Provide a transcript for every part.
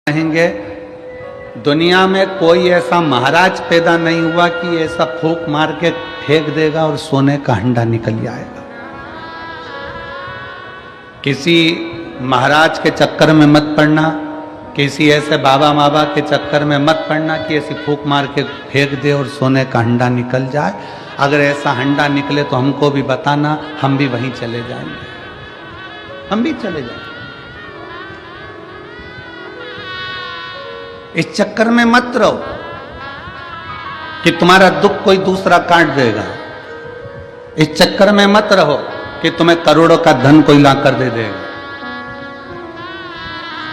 कहेंगे दुनिया में कोई ऐसा महाराज पैदा नहीं हुआ कि ऐसा फूंक मार के फेंक देगा और सोने का हंडा निकल जाएगा। किसी महाराज के चक्कर में मत पड़ना, किसी ऐसे बाबा माबा के चक्कर में मत पड़ना कि ऐसी फूंक मार के फेंक दे और सोने का हंडा निकल जाए। अगर ऐसा हंडा निकले तो हमको भी बताना, हम भी वहीं चले जाएंगे, हम भी चले जाएंगे। इस चक्कर में मत रहो कि तुम्हारा दुख कोई दूसरा काट देगा। इस चक्कर में मत रहो कि तुम्हें करोड़ों का धन कोई लाकर दे देगा,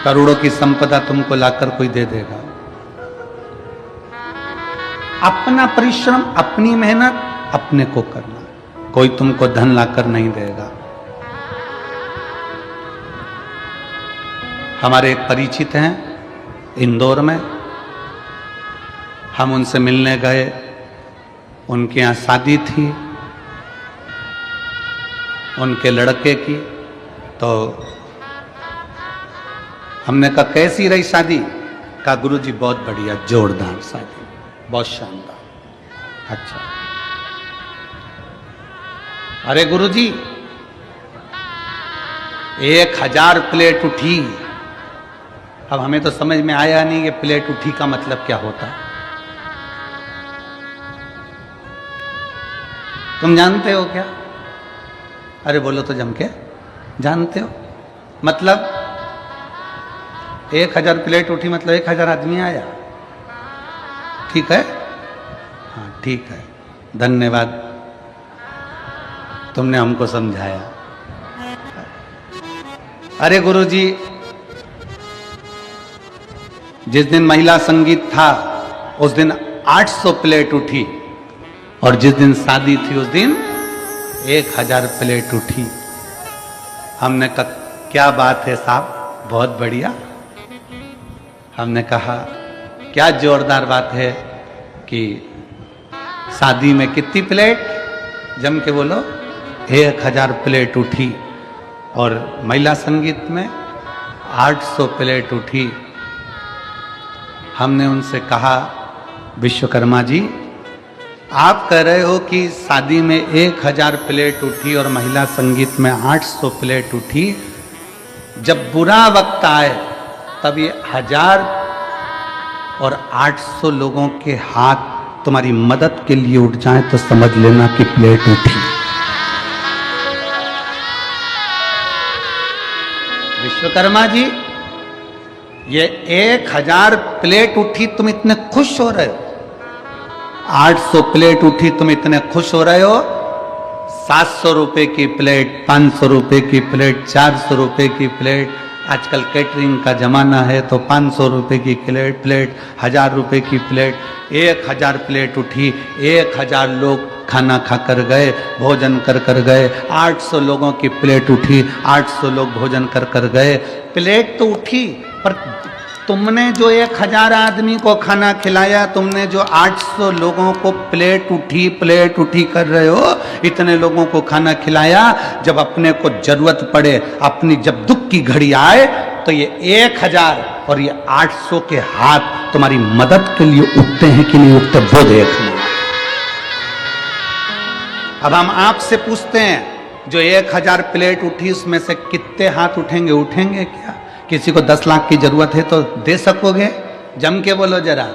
करोड़ों की संपदा तुमको लाकर कोई दे देगा। अपना परिश्रम, अपनी मेहनत अपने को करना, कोई तुमको धन लाकर नहीं देगा। हमारे एक परिचित हैं इंदौर में, हम उनसे मिलने गए, उनके यहाँ शादी थी उनके लड़के की। तो हमने कहा कैसी रही शादी? कहा गुरुजी बहुत बढ़िया, जोरदार शादी, बहुत शानदार। अच्छा, अरे गुरुजी 1000 प्लेट उठी। अब हमें तो समझ में आया नहीं कि प्लेट उठी का मतलब क्या होता। तुम जानते हो क्या? अरे बोलो तो जम के, जानते हो? मतलब 1000 प्लेट उठी मतलब 1000 आदमी आया। ठीक है, हाँ ठीक है, धन्यवाद, तुमने हमको समझाया। अरे गुरुजी जिस दिन महिला संगीत था उस दिन 800 प्लेट उठी और जिस दिन शादी थी उस दिन 1000 प्लेट उठी। हमने कहा क्या बात है साहब, बहुत बढ़िया। हमने कहा क्या जोरदार बात है कि शादी में कितनी प्लेट, जम के बोलो, 1000 प्लेट उठी और महिला संगीत में 800 प्लेट उठी। हमने उनसे कहा विश्वकर्मा जी, आप कह रहे हो कि शादी में 1000 प्लेट उठी और महिला संगीत में 800 प्लेट उठी, जब बुरा वक्त आए तब ये 1000 और 800 लोगों के हाथ तुम्हारी मदद के लिए उठ जाएं तो समझ लेना कि प्लेट उठी। विश्वकर्मा जी ये 1000 प्लेट उठी, तुम इतने खुश हो रहे हो, 800 प्लेट उठी तुम इतने खुश हो रहे हो, 700 रुपए की प्लेट, 500 रुपए की प्लेट, 400 रुपए की प्लेट, आजकल कैटरिंग का जमाना है तो 500 रुपए की प्लेट, 1000 रुपए की प्लेट, 1000 प्लेट उठी, 1000 लोग खाना खाकर गए, भोजन कर गए। 800 लोगों की प्लेट उठी, 800 लोग भोजन कर गए। प्लेट तो उठी, पर तुमने जो 1000 आदमी को खाना खिलाया, तुमने जो 800 लोगों को प्लेट उठी कर रहे हो, इतने लोगों को खाना खिलाया, जब अपने को जरूरत पड़े, अपनी जब दुख की घड़ी आए तो ये 1000 और ये 800 के हाथ तुम्हारी मदद के लिए उठते हैं कि नहीं उठते, वो देखना। अब हम आपसे पूछते हैं, जो 1000 प्लेट उठी उसमें से कितने हाथ उठेंगे? उठेंगे क्या? किसी को 10 लाख की जरूरत है तो दे सकोगे? जम के बोलो जरा।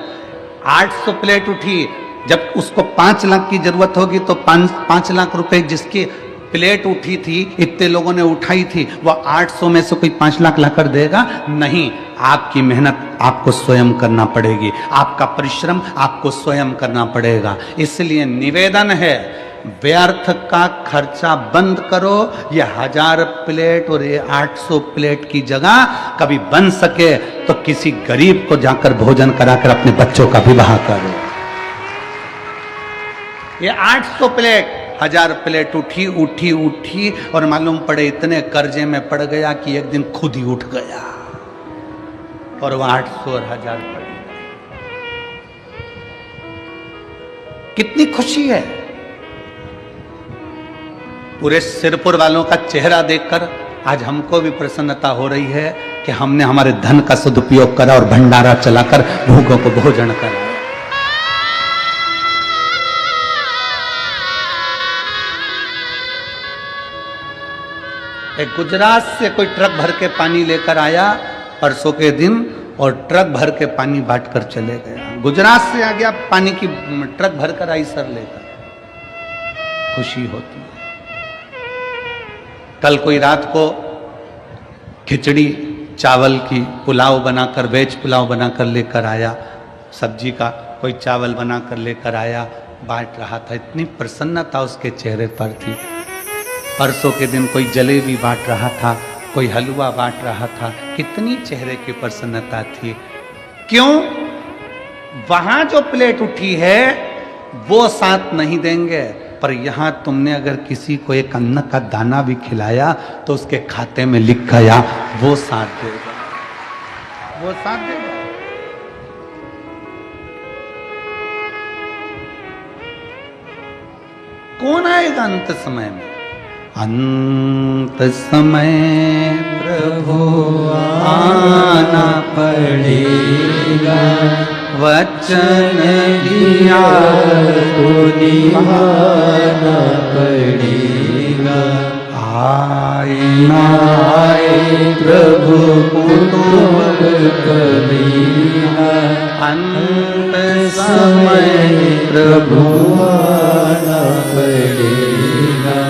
800 प्लेट उठी, जब उसको 5 लाख की जरूरत होगी तो 5 लाख रुपए जिसकी प्लेट उठी थी, इतने लोगों ने उठाई थी, वो 800 में से कोई 5 लाख लाकर देगा? नहीं, आपकी मेहनत आपको स्वयं करना पड़ेगी, आपका परिश्रम आपको स्वयं करना पड़ेगा। इसलिए निवेदन है, व्यर्थ का खर्चा बंद करो। ये 1000 प्लेट और ये 800 प्लेट की जगह कभी बन सके तो किसी गरीब को जाकर भोजन कराकर अपने बच्चों का विवाह करो। ये 800 प्लेट, 1000 प्लेट उठी और मालूम पड़े इतने कर्जे में पड़ गया कि एक दिन खुद ही उठ गया और वह 800 और 1000 पड़ गया। कितनी खुशी है। पूरे सिरपुर वालों का चेहरा देखकर आज हमको भी प्रसन्नता हो रही है कि हमने हमारे धन का सदुपयोग करा और भंडारा चलाकर भूखों को भोजन कराया। एक गुजरात से कोई ट्रक भर के पानी लेकर आया परसों के दिन और ट्रक भर के पानी बांट कर चले गया। गुजरात से आ गया, पानी की ट्रक भर कर आई सर लेकर। खुशी होती है। कल कोई रात को खिचड़ी चावल की पुलाव बनाकर, वेज पुलाव बनाकर लेकर आया, सब्जी का कोई चावल बनाकर लेकर आया, बांट रहा था। इतनी प्रसन्नता उसके चेहरे पर थी। परसों के दिन कोई जलेबी बांट रहा था, कोई हलवा बांट रहा था। कितनी चेहरे की प्रसन्नता थी। क्यों? वहां जो प्लेट उठी है वो साथ नहीं देंगे, पर यहां तुमने अगर किसी को एक अन्न का दाना भी खिलाया तो उसके खाते में लिख गया, वो साथ देगा, वो साथ देगा। कौन आएगा अंत समय में? अंत समय प्रभु आना पड़ेगा, वचन दिया तो निभाना पड़ेगा। आए ना आए प्रभु कुतुब कबीरा, अंत समय प्रभु आना पड़ेगा,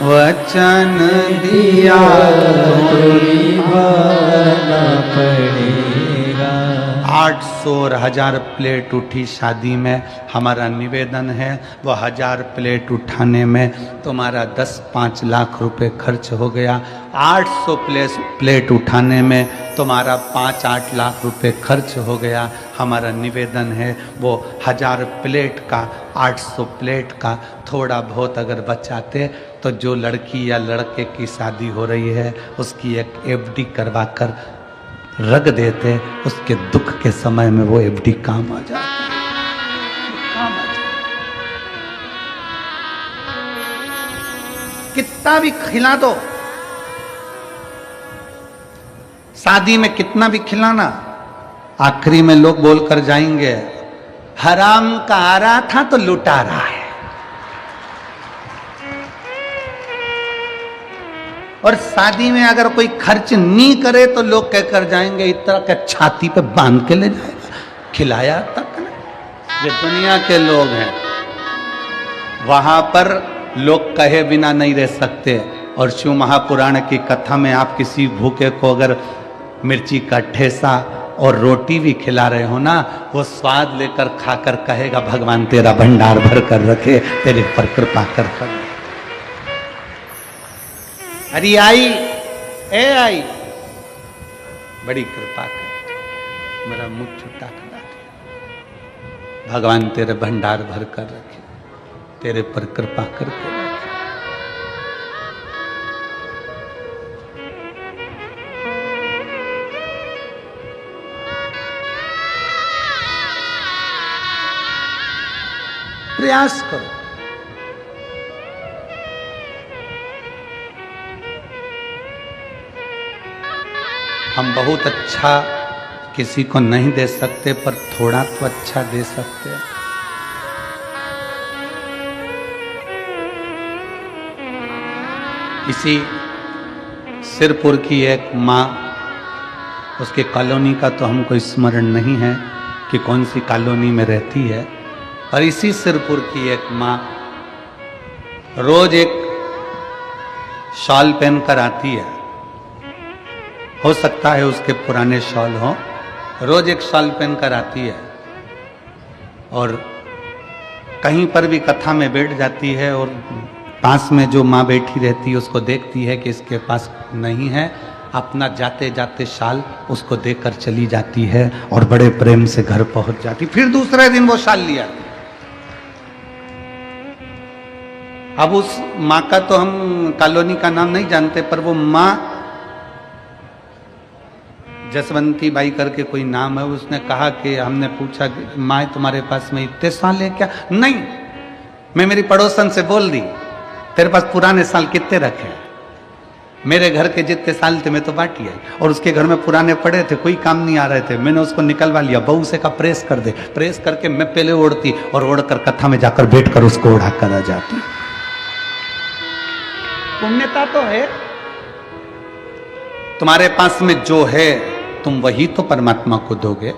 वचन दिया तो निभाना पड़ेगा। 800 और 1000 प्लेट उठी शादी में। हमारा निवेदन है वो 1000 प्लेट उठाने में तुम्हारा 10-5 लाख रुपए खर्च हो गया। 800 प्लेट उठाने में तुम्हारा 5-8 लाख रुपए खर्च हो गया। हमारा निवेदन है वो 1000 प्लेट का, 800 प्लेट का थोड़ा बहुत अगर बचाते तो जो लड़की या लड़के की शादी हो रही है उसकी एक एफडी करवा कर रख देते, उसके दुख के समय में वो एफडी काम आ जाती, काम आ जाती। कितना भी खिला दो, शादी में कितना भी खिलाना, आखिरी में लोग बोलकर जाएंगे हराम का आ रहा था तो लुटा रहा है। और शादी में अगर कोई खर्च नहीं करे तो लोग कहकर जाएंगे इतना के छाती पे बांध के ले जाएगा, खिलाया तक नहीं। ये दुनिया के लोग हैं, वहां पर लोग कहे बिना नहीं रह सकते। और शिव महापुराण की कथा में आप किसी भूखे को अगर मिर्ची का ठेसा और रोटी भी खिला रहे हो ना, वो स्वाद लेकर खाकर कहेगा भगवान तेरा भंडार भर कर रखे, तेरे पर कृपा कर। अरे आई, ए आई, बड़ी कृपा कर, मेरा मुख छुट्टा करा दिया, भगवान तेरे भंडार भर कर रखे, तेरे पर कृपा करके रखे। प्रयास करो। हम बहुत अच्छा किसी को नहीं दे सकते, पर थोड़ा तो अच्छा दे सकते हैं। इसी सिरपुर की एक माँ, उसके कॉलोनी का तो हमको स्मरण नहीं है कि कौन सी कॉलोनी में रहती है, पर इसी सिरपुर की एक माँ रोज एक शॉल पहनकर आती है। हो सकता है उसके पुराने शॉल हो, रोज एक शॉल पहनकर आती है और कहीं पर भी कथा में बैठ जाती है और पास में जो माँ बैठी रहती है उसको देखती है कि इसके पास नहीं है, अपना जाते जाते शाल उसको देकर चली जाती है और बड़े प्रेम से घर पहुंच जाती। फिर दूसरे दिन वो शाल लिया। अब उस माँ का तो हम कॉलोनी का नाम नहीं जानते, पर वो माँ जसवंती बाई करके कोई नाम है, उसने कहा कि हमने पूछा माँ तुम्हारे पास में इतने साल है क्या? नहीं, मैं मेरी पड़ोसन से बोल दी तेरे पास पुराने साल कितने रखे? मेरे घर के जितने साल थे मैं तो बाटी आई, और उसके घर में पुराने पड़े थे, कोई काम नहीं आ रहे थे, मैंने उसको निकलवा लिया। बहू से कहा प्रेस कर दे, प्रेस करके मैं पहले ओढ़ती और ओढ़कर कथा में जाकर बैठकर उसको ओढ़ा कर आ जाती। पुण्यता तो है, तुम्हारे पास में जो है तुम वही तो परमात्मा को दोगे।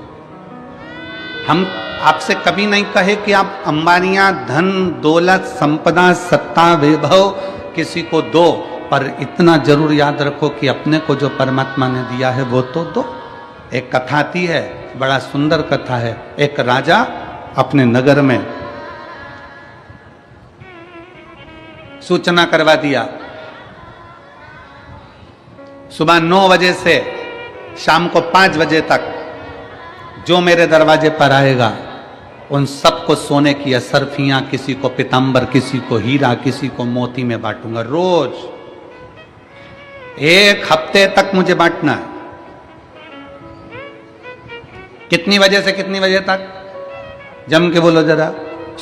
हम आपसे कभी नहीं कहे कि आप अंबानियां, धन दौलत, संपदा, सत्ता, वैभव किसी को दो, पर इतना जरूर याद रखो कि अपने को जो परमात्मा ने दिया है वो तो दो। एक कथा आती है, बड़ा सुंदर कथा है। एक राजा अपने नगर में सूचना करवा दिया, सुबह 9 बजे से शाम को 5 बजे तक जो मेरे दरवाजे पर आएगा उन सबको सोने की असरफियां, किसी को पीतांबर, किसी को हीरा, किसी को मोती में बांटूंगा। रोज 1 हफ्ते तक मुझे बांटना है। कितनी बजे से कितनी बजे तक? जम के बोलो जरा।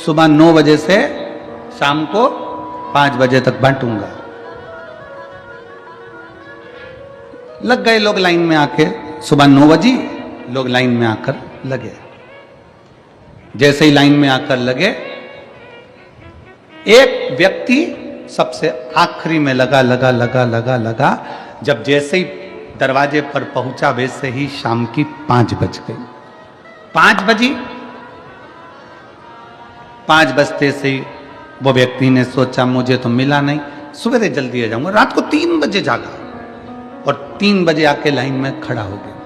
सुबह 9 बजे से शाम को 5 बजे तक बांटूंगा। लग गए लोग लाइन में आके, सुबह 9 बजे लोग लाइन में आकर लगे। जैसे ही लाइन में आकर लगे, एक व्यक्ति सबसे आखिरी में लगा। जब जैसे ही दरवाजे पर पहुंचा वैसे ही शाम की 5 बज गई। 5 बजी, 5 बजते से ही वो व्यक्ति ने सोचा मुझे तो मिला नहीं, सवेरे जल्दी आ जाऊंगा। रात को 3 बजे जागा और 3 बजे आके लाइन में खड़ा हो गया।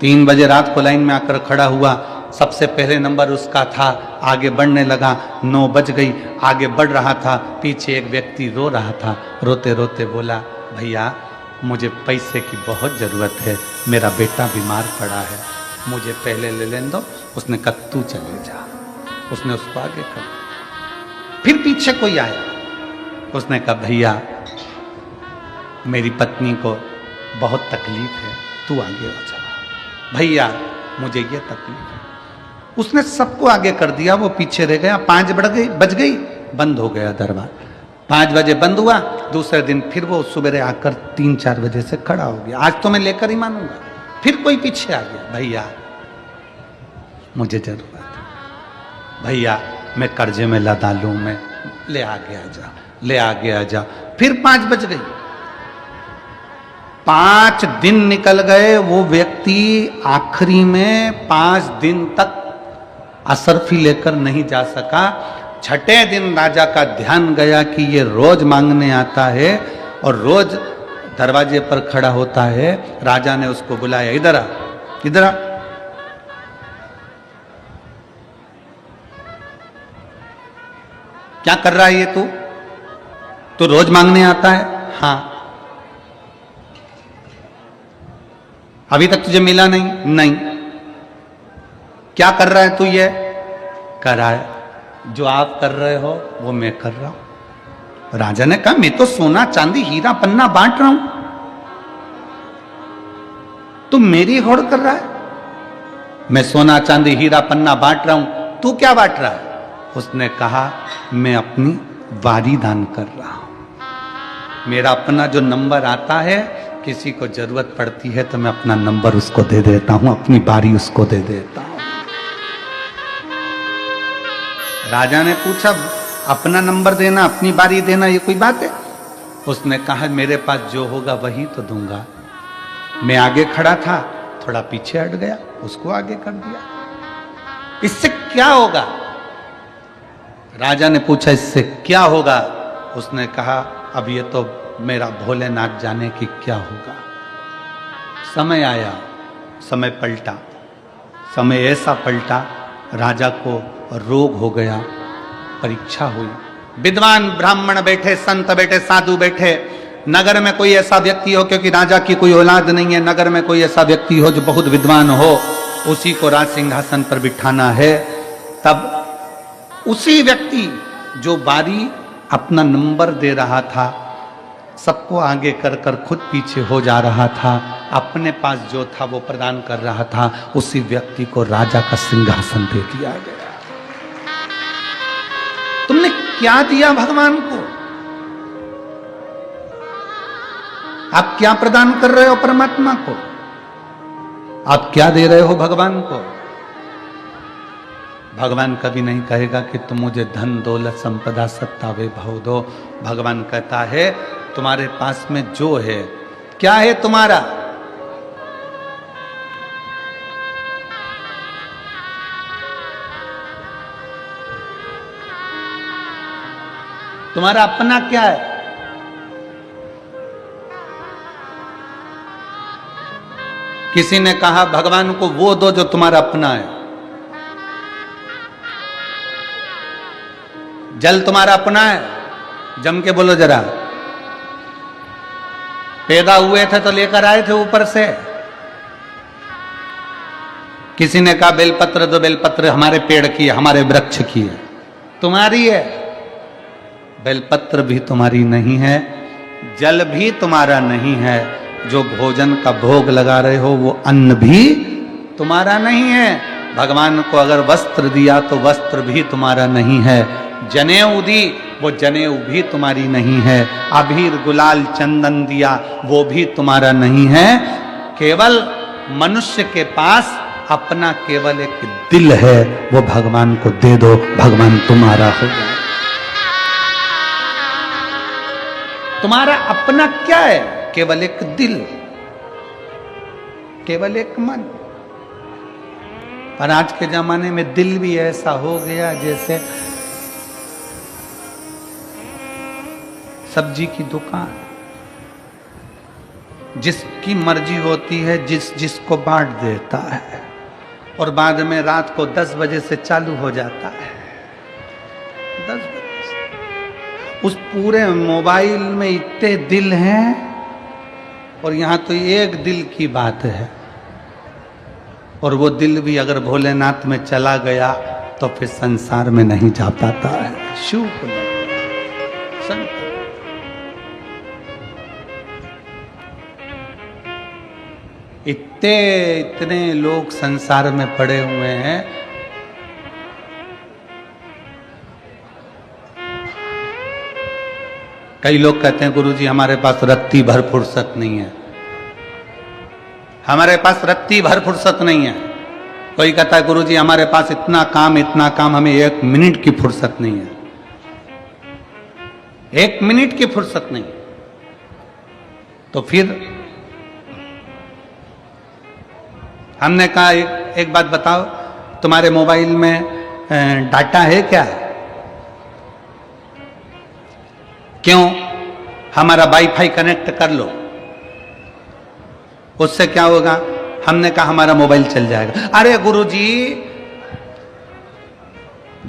3 बजे रात को लाइन में आकर खड़ा हुआ, सबसे पहले नंबर उसका था, आगे बढ़ने लगा। 9 बज गई, आगे बढ़ रहा था। पीछे एक व्यक्ति रो रहा था, रोते रोते बोला भैया मुझे पैसे की बहुत ज़रूरत है, मेरा बेटा बीमार पड़ा है, मुझे पहले ले लेने दो। उसने कहा तू चले जा। उसने उसको आगे कर। फिर पीछे कोई आया, उसने कहा भैया मेरी पत्नी को बहुत तकलीफ है, तू आगे आ जा। भैया मुझे ये तकलीफ है। उसने सबको आगे कर दिया, वो पीछे रह गया। 5 बज गई, बंद हो गया दरबार। 5 बजे बंद हुआ। दूसरे दिन फिर वो सुबह आकर 3-4 बजे से खड़ा हो गया। आज तो मैं लेकर ही मानूंगा। फिर कोई पीछे आ गया, भैया मुझे जरूरत है, भैया मैं कर्जे में लदा लूं, मैं ले आगे आ जा, ले आगे आ जा। फिर 5 बज गई। 5 दिन निकल गए। वो व्यक्ति आखिरी में 5 दिन तक असरफी लेकर नहीं जा सका। 6ठे दिन राजा का ध्यान गया कि ये रोज मांगने आता है और रोज दरवाजे पर खड़ा होता है। राजा ने उसको बुलाया, इधर आ, इधर आ। क्या कर रहा है ये तू? तो रोज मांगने आता है? हाँ। अभी तक तुझे मिला नहीं? नहीं। क्या कर रहा है तू? ये कर रहा है जो आप कर रहे हो वो मैं कर रहा हूं। राजा ने कहा मैं तो सोना चांदी हीरा पन्ना बांट रहा हूं, तू मेरी होड़ कर रहा है। मैं सोना चांदी हीरा पन्ना बांट रहा हूं, तू क्या बांट रहा है? उसने कहा मैं अपनी वारी दान कर रहा हूं। मेरा अपना जो नंबर आता है, किसी को जरूरत पड़ती है तो मैं अपना नंबर उसको दे देता हूं, अपनी बारी उसको दे देता हूं। राजा ने पूछा अपना नंबर देना, अपनी बारी देना, ये कोई बात है? उसने कहा मेरे पास जो होगा वही तो दूंगा। मैं आगे खड़ा था, थोड़ा पीछे हट गया, उसको आगे कर दिया। इससे क्या होगा? राजा ने पूछा इससे क्या होगा? उसने कहा अब ये तो मेरा भोलेनाथ जाने की क्या होगा। समय आया, समय पलटा। समय ऐसा पलटा, राजा को रोग हो गया, परीक्षा हुई। विद्वान ब्राह्मण बैठे, संत बैठे, साधु बैठे। नगर में कोई ऐसा व्यक्ति हो, क्योंकि राजा की कोई औलाद नहीं है, नगर में कोई ऐसा व्यक्ति हो जो बहुत विद्वान हो, उसी को राज सिंहासन पर बिठाना है। तब उसी व्यक्ति जो बारी अपना नंबर दे रहा था, सबको आगे कर कर खुद पीछे हो जा रहा था, अपने पास जो था वो प्रदान कर रहा था, उसी व्यक्ति को राजा का सिंहासन दे दिया गया। तुमने क्या दिया भगवान को? आप क्या प्रदान कर रहे हो परमात्मा को? आप क्या दे रहे हो भगवान को? भगवान कभी नहीं कहेगा कि तुम मुझे धन दौलत संपदा सत्ता वैभव दो। भगवान कहता है तुम्हारे पास में जो है, क्या है तुम्हारा? तुम्हारा अपना क्या है? किसी ने कहा भगवान को वो दो जो तुम्हारा अपना है। जल तुम्हारा अपना है? जम के बोलो जरा। पैदा हुए थे तो लेकर आए थे ऊपर से। किसी ने कहा बेलपत्र दो, बेलपत्र हमारे पेड़ की है, हमारे वृक्ष की है। तुम्हारी है? बेलपत्र भी तुम्हारी नहीं है, जल भी तुम्हारा नहीं है, जो भोजन का भोग लगा रहे हो वो अन्न भी तुम्हारा नहीं है। भगवान को अगर वस्त्र दिया तो वस्त्र भी तुम्हारा नहीं है। जनेऊ दी, वो जनेऊ भी तुम्हारी नहीं है। अबीर गुलाल चंदन दिया, वो भी तुम्हारा नहीं है। केवल मनुष्य के पास अपना केवल एक दिल है, वो भगवान को दे दो, भगवान तुम्हारा हो जाए। तुम्हारा अपना क्या है? केवल एक दिल, केवल एक मन। पर आज के जमाने में दिल भी ऐसा हो गया जैसे सब्जी की दुकान, जिसकी मर्जी होती है जिसको बांट देता है, और बाद में रात को 10 बजे से चालू हो जाता है। 10 बजे से। उस पूरे मोबाइल में इतने दिल हैं, और यहां तो एक दिल की बात है, और वो दिल भी अगर भोलेनाथ में चला गया तो फिर संसार में नहीं जा पाता है। शिव इतने लोग संसार में पड़े हुए हैं। कई लोग कहते हैं गुरुजी हमारे पास रत्ती भर फुर्सत नहीं है, हमारे पास रत्ती भर फुर्सत नहीं है। कोई कहता है गुरुजी हमारे पास इतना काम, हमें 1 मिनट की फुर्सत नहीं है। 1 मिनट की फुर्सत नहीं। तो फिर हमने कहा एक बात बताओ, तुम्हारे मोबाइल में डाटा है क्या? क्यों? हमारा वाईफाई कनेक्ट कर लो, उससे क्या होगा? हमने कहा हमारा मोबाइल चल जाएगा। अरे गुरुजी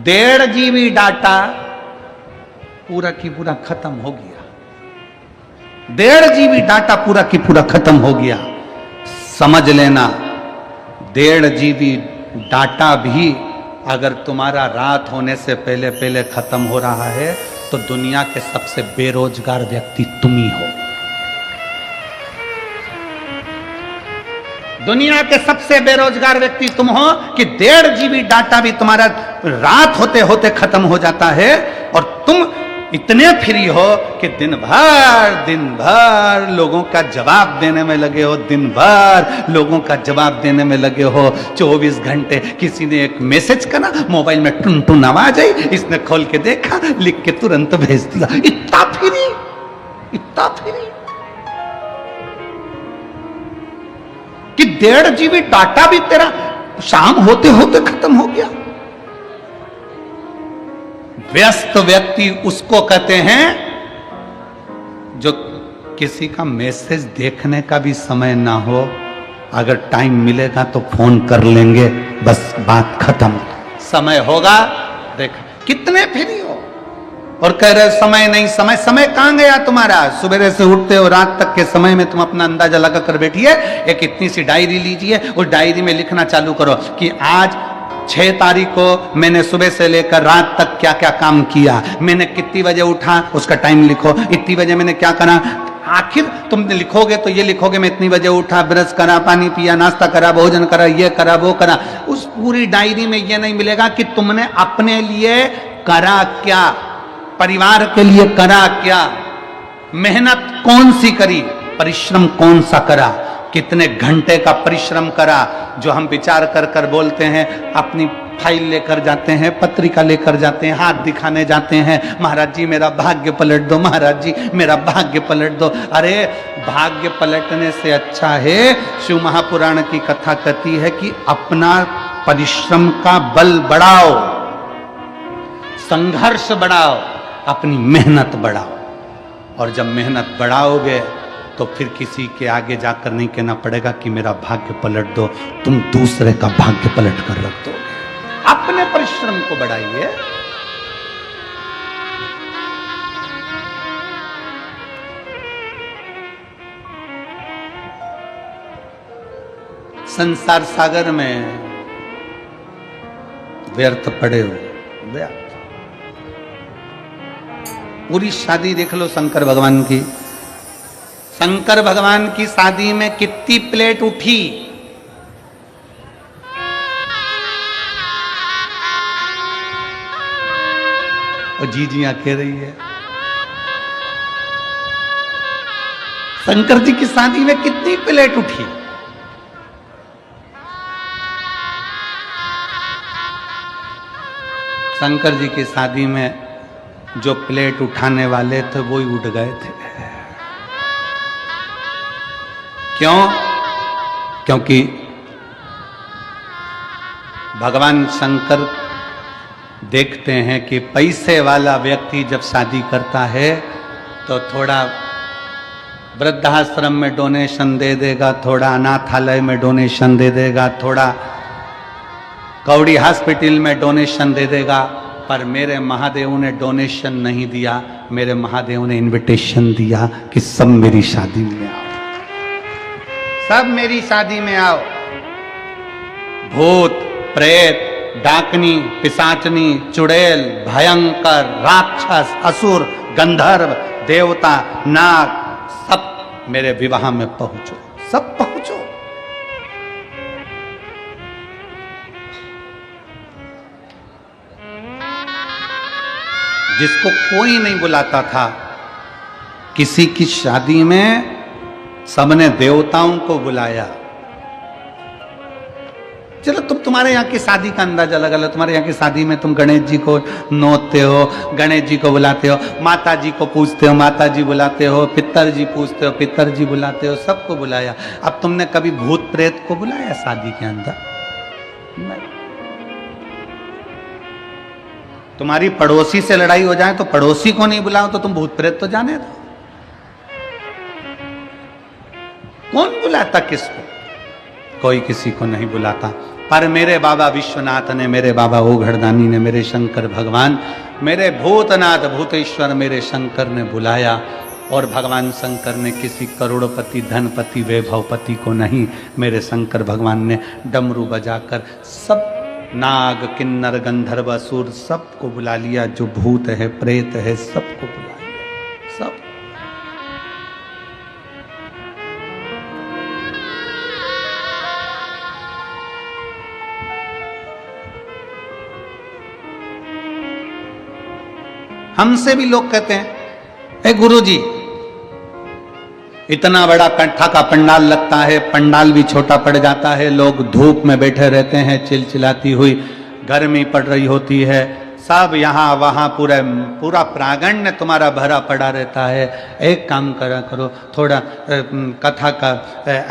1.5 GB डाटा पूरा की पूरा खत्म हो गया। 1.5 GB डाटा पूरा की पूरा खत्म हो गया। समझ लेना 1.5 GB डाटा भी अगर तुम्हारा रात होने से पहले पहले खत्म हो रहा है तो दुनिया के सबसे बेरोजगार व्यक्ति तुम ही हो। दुनिया के सबसे बेरोजगार व्यक्ति तुम हो कि 1.5 GB डाटा भी तुम्हारा रात होते होते खत्म हो जाता है, और तुम इतने फ्री हो कि दिन भर लोगों का जवाब देने में लगे हो। दिन भर लोगों का जवाब देने में लगे हो। 24 घंटे किसी ने एक मैसेज करा, मोबाइल में टुन टुन आवाज आई, इसने खोल के देखा, लिख के तुरंत भेज दिया। इतना फ्री, इतना फ्री कि 1.5 GB डाटा भी तेरा शाम होते होते खत्म हो गया। व्यस्त व्यक्ति उसको कहते हैं जो किसी का मैसेज देखने का भी समय ना हो, अगर टाइम मिलेगा तो फोन कर लेंगे, बस बात खत्म। समय होगा देख कितने फ्री हो, और कह रहे समय नहीं, समय कहां गया तुम्हारा? सुबह से उठते हो रात तक के समय में तुम अपना अंदाजा लगा कर बैठिए। एक इतनी सी डायरी लीजिए, उस डायरी में लिखना चालू करो कि आज 6 तारीख को मैंने सुबह से लेकर रात तक क्या क्या काम किया, मैंने कितनी बजे उठा उसका टाइम लिखो, इतनी बजे मैंने क्या करा। आखिर तुम लिखोगे तो ये लिखोगे मैं इतनी बजे उठा, ब्रश करा, पानी पिया, नाश्ता करा, भोजन करा, ये करा, वो करा। उस पूरी डायरी में ये नहीं मिलेगा कि तुमने अपने लिए करा क्या, परिवार के लिए करा क्या, मेहनत कौन सी करी, परिश्रम कौन सा करा, कितने घंटे का परिश्रम करा, जो हम विचार कर कर बोलते हैं। अपनी फाइल लेकर जाते हैं, पत्रिका लेकर जाते हैं, हाथ दिखाने जाते हैं, महाराज जी मेरा भाग्य पलट दो, महाराज जी मेरा भाग्य पलट दो। अरे भाग्य पलटने से अच्छा है, शिव महापुराण की कथा कहती है कि अपना परिश्रम का बल बढ़ाओ, संघर्ष बढ़ाओ, अपनी मेहनत बढ़ाओ। और जब मेहनत बढ़ाओगे तो फिर किसी के आगे जाकर नहीं कहना पड़ेगा कि मेरा भाग्य पलट दो, तुम दूसरे का भाग्य पलट कर रख दोगे। अपने परिश्रम को बढ़ाइए। संसार सागर में व्यर्थ पड़े हो, व्यर्थ। पूरी शादी देख लो शंकर भगवान की, शंकर भगवान की शादी में कितनी प्लेट उठी, और जीजियां कह रही है। शंकर जी की शादी में कितनी प्लेट उठी, शंकर जी की शादी में जो प्लेट उठाने वाले थे वो ही उठ गए थे। क्यों? क्योंकि भगवान शंकर देखते हैं कि पैसे वाला व्यक्ति जब शादी करता है तो थोड़ा वृद्धाश्रम में डोनेशन दे देगा, थोड़ा अनाथालय में डोनेशन दे देगा, थोड़ा कौड़ी हॉस्पिटल में डोनेशन दे देगा। पर मेरे महादेव ने डोनेशन नहीं दिया, मेरे महादेव ने इनविटेशन दिया कि सब मेरी शादी में आओ, सब मेरी शादी में आओ। भूत, प्रेत, डाकनी, पिशाचनी, चुड़ैल, भयंकर, राक्षस, असुर, गंधर्व, देवता, नाग, सब मेरे विवाह में पहुंचो, सब पहुंचो। जिसको कोई नहीं बुलाता था, किसी की शादी में सबने देवताओं को बुलाया। चलो तुम्हारे यहाँ की शादी का अंदाजा लगा लो। तुम्हारे यहाँ की शादी में तुम गणेश जी को नोते हो, गणेश जी को बुलाते हो, माता जी को पूछते हो, माता जी बुलाते हो, पितर जी पूछते हो, पितर जी बुलाते हो, सबको बुलाया। अब तुमने कभी भूत प्रेत को बुलाया शादी के अंदर? नहीं। तुम्हारी पड़ोसी से लड़ाई हो जाए तो पड़ोसी को नहीं बुलाओ तो तुम भूत प्रेत तो जाने दो। कौन बुलाता किसको? कोई किसी को नहीं बुलाता। पर मेरे बाबा विश्वनाथ ने, मेरे बाबा ओघड़दानी ने, मेरे शंकर भगवान, मेरे भूतनाथ भूतेश्वर मेरे शंकर ने बुलाया। और भगवान शंकर ने किसी करोड़पति, धनपति, वैभवपति को नहीं, मेरे शंकर भगवान ने डमरू बजाकर सब नाग, किन्नर, गंधर्व, असुर सबको बुला लिया। जो भूत है, प्रेत है, सबको बुला लिया, सब। हमसे भी लोग कहते हैं, ए गुरुजी, इतना बड़ा कंठा का पंडाल लगता है, पंडाल भी छोटा पड़ जाता है, लोग धूप में बैठे रहते हैं, चिलचिलाती हुई गर्मी पड़ रही होती है, सब यहाँ वहाँ पूरा प्रांगण तुम्हारा भरा पड़ा रहता है। एक काम करा करो, थोड़ा कथा का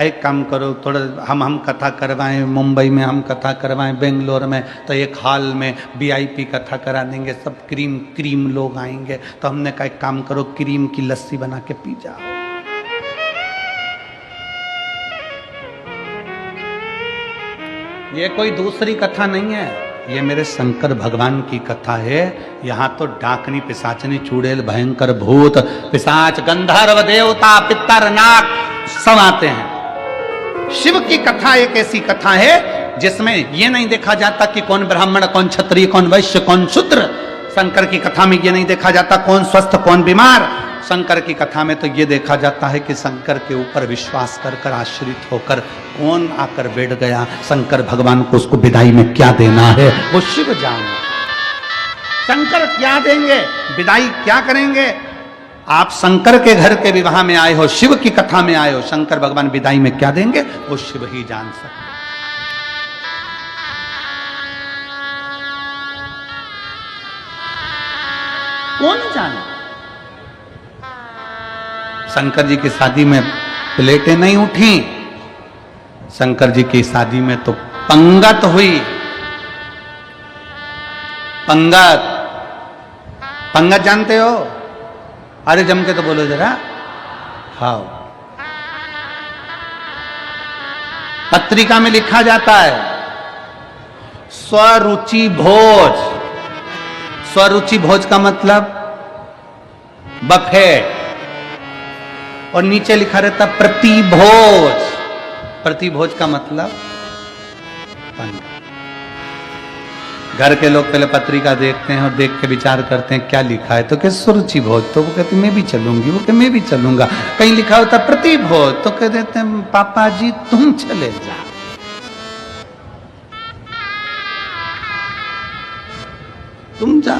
एक काम करो, थोड़ा हम कथा करवाएं, मुंबई में हम कथा करवाएं, बेंगलोर में तो एक हॉल में VIP कथा करा देंगे, सब क्रीम लोग आएंगे। तो हमने कहा एक काम करो, क्रीम की लस्सी बना के पी जाओ। ये कोई दूसरी कथा नहीं है, ये मेरे शंकर भगवान की कथा है। यहाँ तो डाकनी, पिशाचनी, चुड़ैल, भयंकर, भूत, पिशाच, गंधर्व, देवता, पितर, नाग सब आते हैं। शिव की कथा एक ऐसी कथा है जिसमें ये नहीं देखा जाता कि कौन ब्राह्मण, कौन क्षत्रिय, कौन वैश्य, कौन शूद्र। शंकर की कथा में ये नहीं देखा जाता कौन स्वस्थ, कौन बीमार। शंकर की कथा में तो ये देखा जाता है कि शंकर के ऊपर विश्वास कर कर, आश्रित होकर कौन आकर बैठ गया, शंकर भगवान को उसको विदाई में क्या देना है वो शिव जाने। शंकर क्या देंगे, विदाई क्या करेंगे, आप शंकर के घर के विवाह में आए हो, शिव की कथा में आए हो, शंकर भगवान विदाई में क्या देंगे वो शिव ही जान सकते। कौन जाने? शंकर जी की शादी में प्लेटें नहीं उठी, शंकर जी की शादी में तो पंगत हुई। पंगत, पंगत जानते हो? अरे जम के तो बोलो जरा। हाँ, पत्रिका में लिखा जाता है स्वरुचि भोज। स्वरुचि भोज का मतलब बफेट, और नीचे लिखा रहता प्रतिभोज। प्रतिभोज का मतलब पंगत। घर के लोग पहले पत्रिका देखते हैं और देख के विचार करते हैं क्या लिखा है, तो क्या सुरुचि भोज, तो वो कहते मैं भी चलूंगी, वो कहते मैं भी चलूंगा। कहीं लिखा होता प्रतिभोज, तो कह देते हैं पापा जी तुम चले जाओ। तुम जा।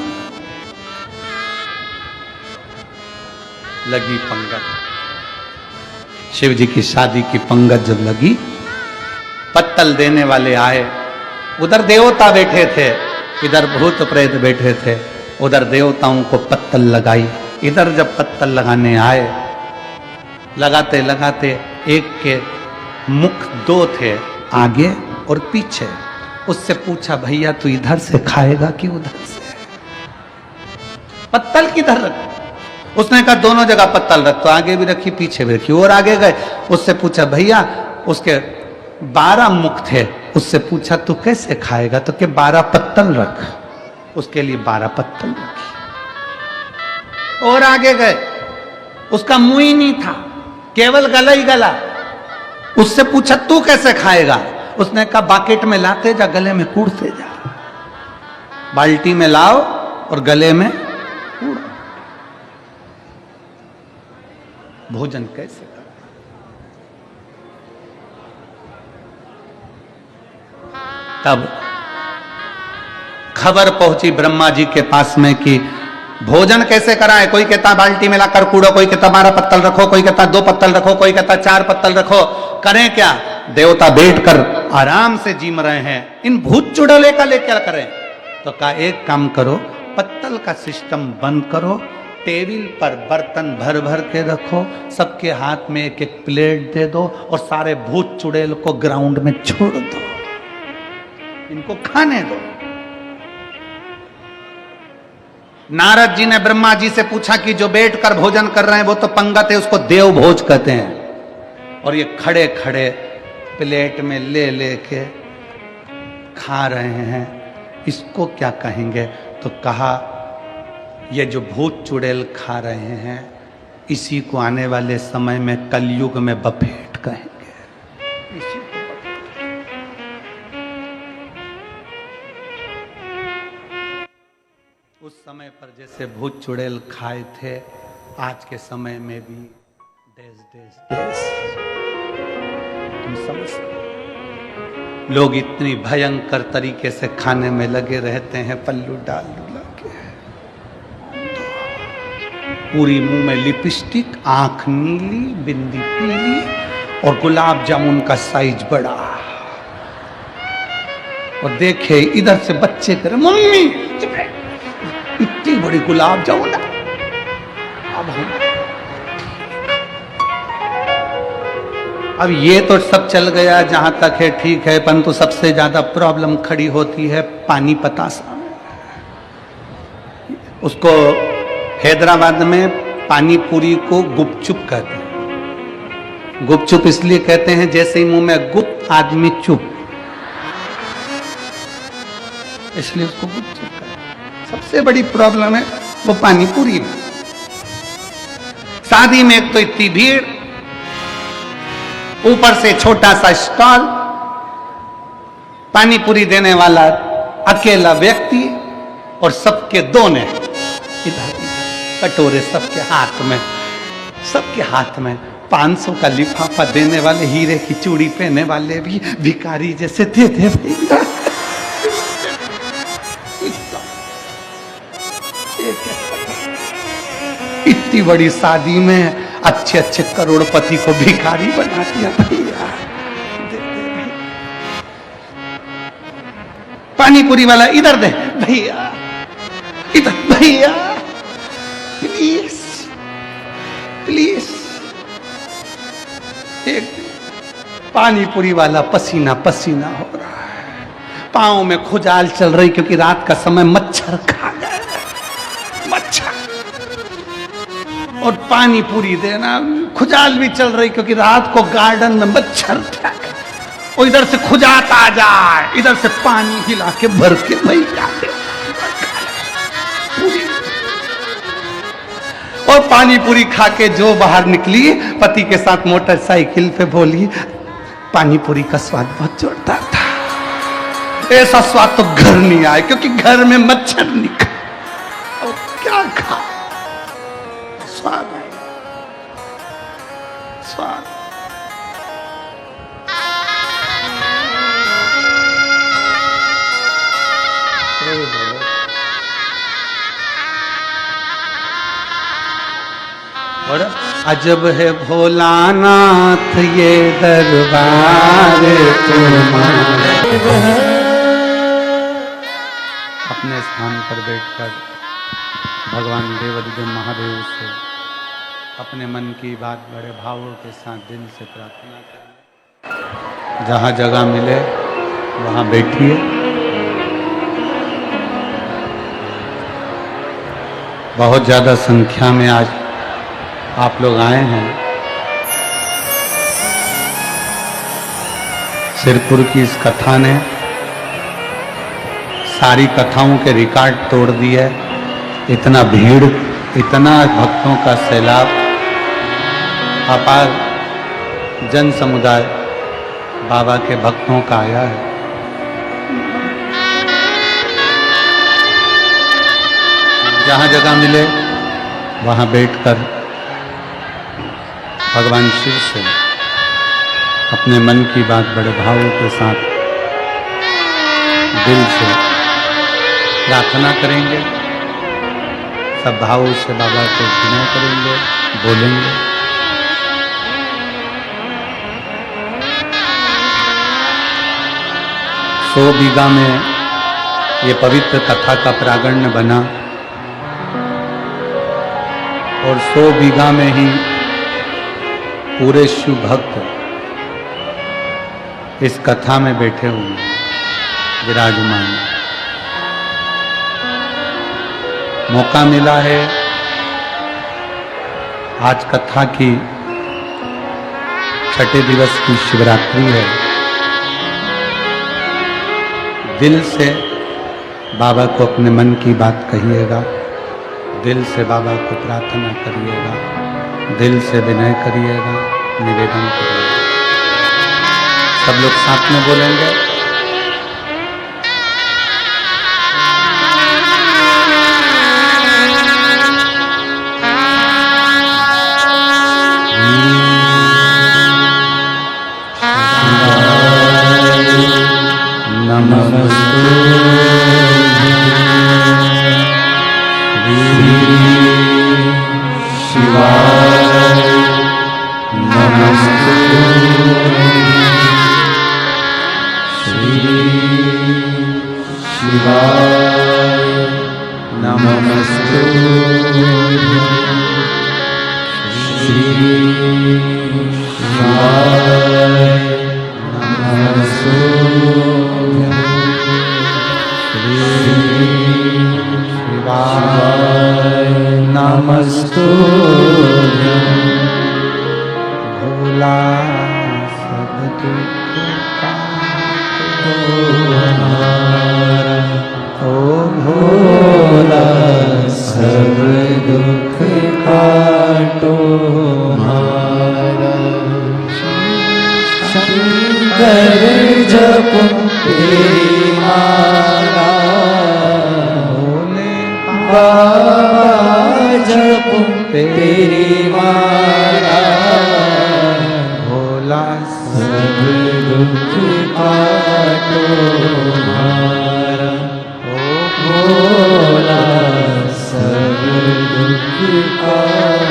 लगी पंगत, शिव जी की शादी की पंगत जब लगी, पत्तल देने वाले आए। उधर देवता बैठे थे, इधर भूत प्रेत बैठे थे। उधर देवताओं को पत्तल लगाई, इधर जब पत्तल लगाने आए, लगाते लगाते एक के मुख दो थे, आगे और पीछे। उससे पूछा भैया तू इधर से खाएगा कि उधर से? पत्तल किधर रख? उसने कहा दोनों जगह पत्तल रख। तो आगे भी रखी पीछे भी रखी। और आगे गए, उससे पूछा भैया, उसके 12 मुख थे, उससे पूछा तू कैसे खाएगा? तो के 12 पत्तल रख। उसके लिए 12 पत्तल रखी। और आगे गए, उसका मुंह ही नहीं था, केवल गला ही गला। उससे पूछा तू कैसे खाएगा? उसने कहा बाकेट में लाते जा, गले में कूड़ते जा। बाल्टी में लाओ और गले में कूड़ो। भोजन कैसे कर? तब खबर पहुंची ब्रह्मा जी के पास में कि भोजन कैसे कराए। कोई कहता बाल्टी में लाकर कूड़ो, कोई कहता 12 पत्तल रखो, कोई कहता 2 पत्तल रखो, कोई कहता 4 पत्तल रखो। करें क्या? देवता बैठकर आराम से जीम रहे हैं, इन भूत चुड़ैले का लेकर करें। तो कहा एक काम करो, पत्तल का सिस्टम बंद करो, टेबल पर बर्तन भर भर के रखो, सबके हाथ में एक एक प्लेट दे दो और सारे भूत चुड़ैल को ग्राउंड में छोड़ दो, इनको खाने दो। नारद जी ने ब्रह्मा जी से पूछा कि जो बैठकर भोजन कर रहे हैं वो तो पंगत है, उसको देव भोज कहते हैं। और ये खड़े खड़े प्लेट में ले लेके खा रहे हैं, इसको क्या कहेंगे? तो कहा ये जो भूत चुड़ैल खा रहे हैं, इसी को आने वाले समय में कलयुग में बफेट कहेंगे। इसी को उस समय पर जैसे भूत चुड़ैल खाए थे, आज के समय में भी देश देश देश, तुम समझ सकते? लोग इतनी भयंकर तरीके से खाने में लगे रहते हैं, पल्लू डाल डुला के, पूरी मुंह में लिपस्टिक, आंख नीली, बिंदी पीली, और गुलाब जामुन का साइज बड़ा। और देखे इधर से बच्चे करे मम्मी इतनी बड़ी गुलाब जामुन। अब ये तो सब चल गया, जहां तक है ठीक है, परंतु सबसे ज्यादा प्रॉब्लम खड़ी होती है पानी पतासा। उसको हैदराबाद में पानी पूरी को गुपचुप कहते हैं। गुपचुप इसलिए कहते हैं जैसे ही मुंह में गुप, आदमी चुप, इसलिए उसको गुपचुप कहते हैं। सबसे बड़ी प्रॉब्लम है वो पानी पूरी में। शादी में एक तो इतनी भीड़, ऊपर से छोटा सा स्टॉल, पानी पूरी देने वाला अकेला व्यक्ति, और सबके दोने इधर कटोरे, सबके हाथ में 500 का लिफाफा देने वाले, हीरे की चूड़ी पहने वाले भी भिखारी जैसे दे दे भैया। इतनी बड़ी शादी में अच्छे अच्छे करोड़पति को भिखारी बना दिया भैया। पानी पूरी वाला इधर दे भैया, इधर भैया, प्लीज प्लीज। एक पानी पूरी वाला पसीना पसीना हो रहा है, पांव में खुजाल चल रही क्योंकि रात का समय मच्छर खा गए, मच्छर। और पानी पूरी देना, खुजाल भी चल रही क्योंकि रात को गार्डन में मच्छर था। और इधर से खुजात आ जाए, इधर से पानी हिला के भर के भैया पूरी। और पानी पूरी खा के जो बाहर निकली, पति के साथ मोटरसाइकिल पे बोली, पानी पूरी का स्वाद बहुत जोरदार था, ऐसा स्वाद तो घर नहीं आए क्योंकि घर में मच्छर नहीं खा। और क्या खा, स्वाद है, स्वाद। और अजब है भोलानाथ ये दरबार तुम्हारा। अपने स्थान पर बैठकर भगवान देवादिदेव महादेव से अपने मन की बात बड़े भावों के साथ दिल से प्रार्थना करें। जहाँ जगह मिले वहाँ बैठिए। बहुत ज़्यादा संख्या में आज आप लोग आए हैं। सिरपुर की इस कथा ने सारी कथाओं के रिकॉर्ड तोड़ दिए। इतना भीड़, इतना भक्तों का सैलाब, अपार जन समुदाय बाबा के भक्तों का आया है। जहाँ जगह मिले वहाँ बैठकर भगवान शिव से अपने मन की बात बड़े भावों के साथ दिल से प्रार्थना करेंगे। सब भावों से बाबा को विनय करेंगे, बोलेंगे। सौ बीघा में ये पवित्र कथा का प्रांगण बना और 100 बीघा में ही पूरे शिव भक्त इस कथा में बैठे हुए विराजमान। मौका मिला है, आज कथा की छठे दिवस की शिवरात्रि है। दिल से बाबा को अपने मन की बात कहिएगा, दिल से बाबा को प्रार्थना करिएगा, दिल से विनय करिएगा, निवेदन करिएगा। सब लोग साथ में बोलेंगे। भोला सब दुख का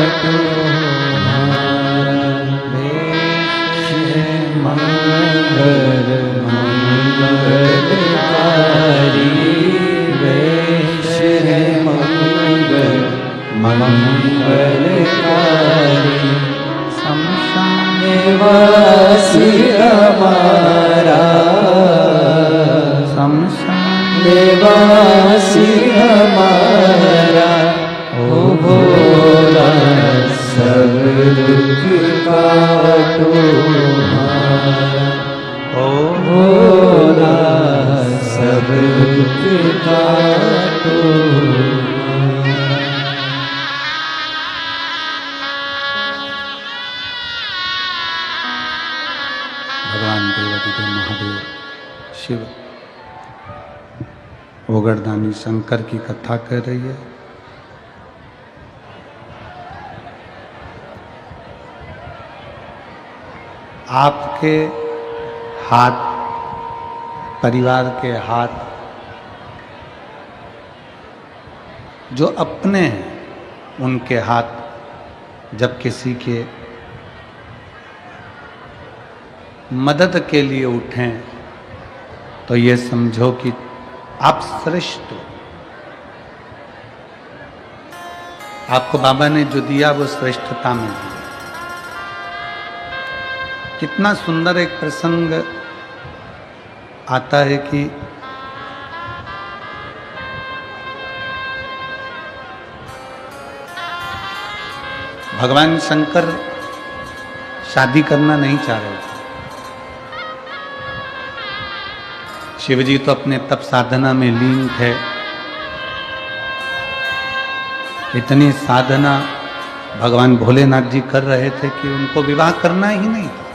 श्याम श्याम देवासी हमारा ओ भोला सब दुख काटो हमारा ओ भोला सब दुख काटो। भगवान देवाधिदेव महादेव शिव ओगरदानी शंकर की कथा कर रही है। आपके हाथ, परिवार के हाथ जो अपने हैं उनके हाथ जब किसी के मदद के लिए उठें तो ये समझो कि आप श्रेष्ठ हो। आपको बाबा ने जो दिया वो श्रेष्ठता में दिया। कितना सुंदर एक प्रसंग आता है कि भगवान शंकर शादी करना नहीं चाह रहे थे। शिवजी तो अपने तप साधना में लीन थे। इतनी साधना भगवान भोलेनाथ जी कर रहे थे कि उनको विवाह करना ही नहीं था।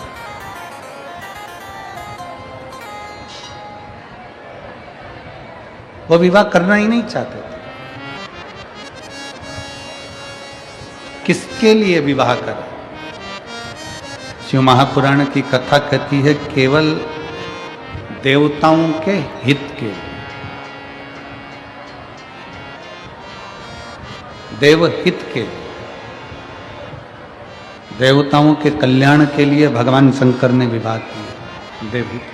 वो विवाह करना ही नहीं चाहते थे। किसके लिए विवाह करें? शिव महापुराण की कथा कहती है केवल देवताओं के हित के लिए, देवहित के लिए, देवताओं के कल्याण के लिए भगवान शंकर ने विवाह किया। देवहित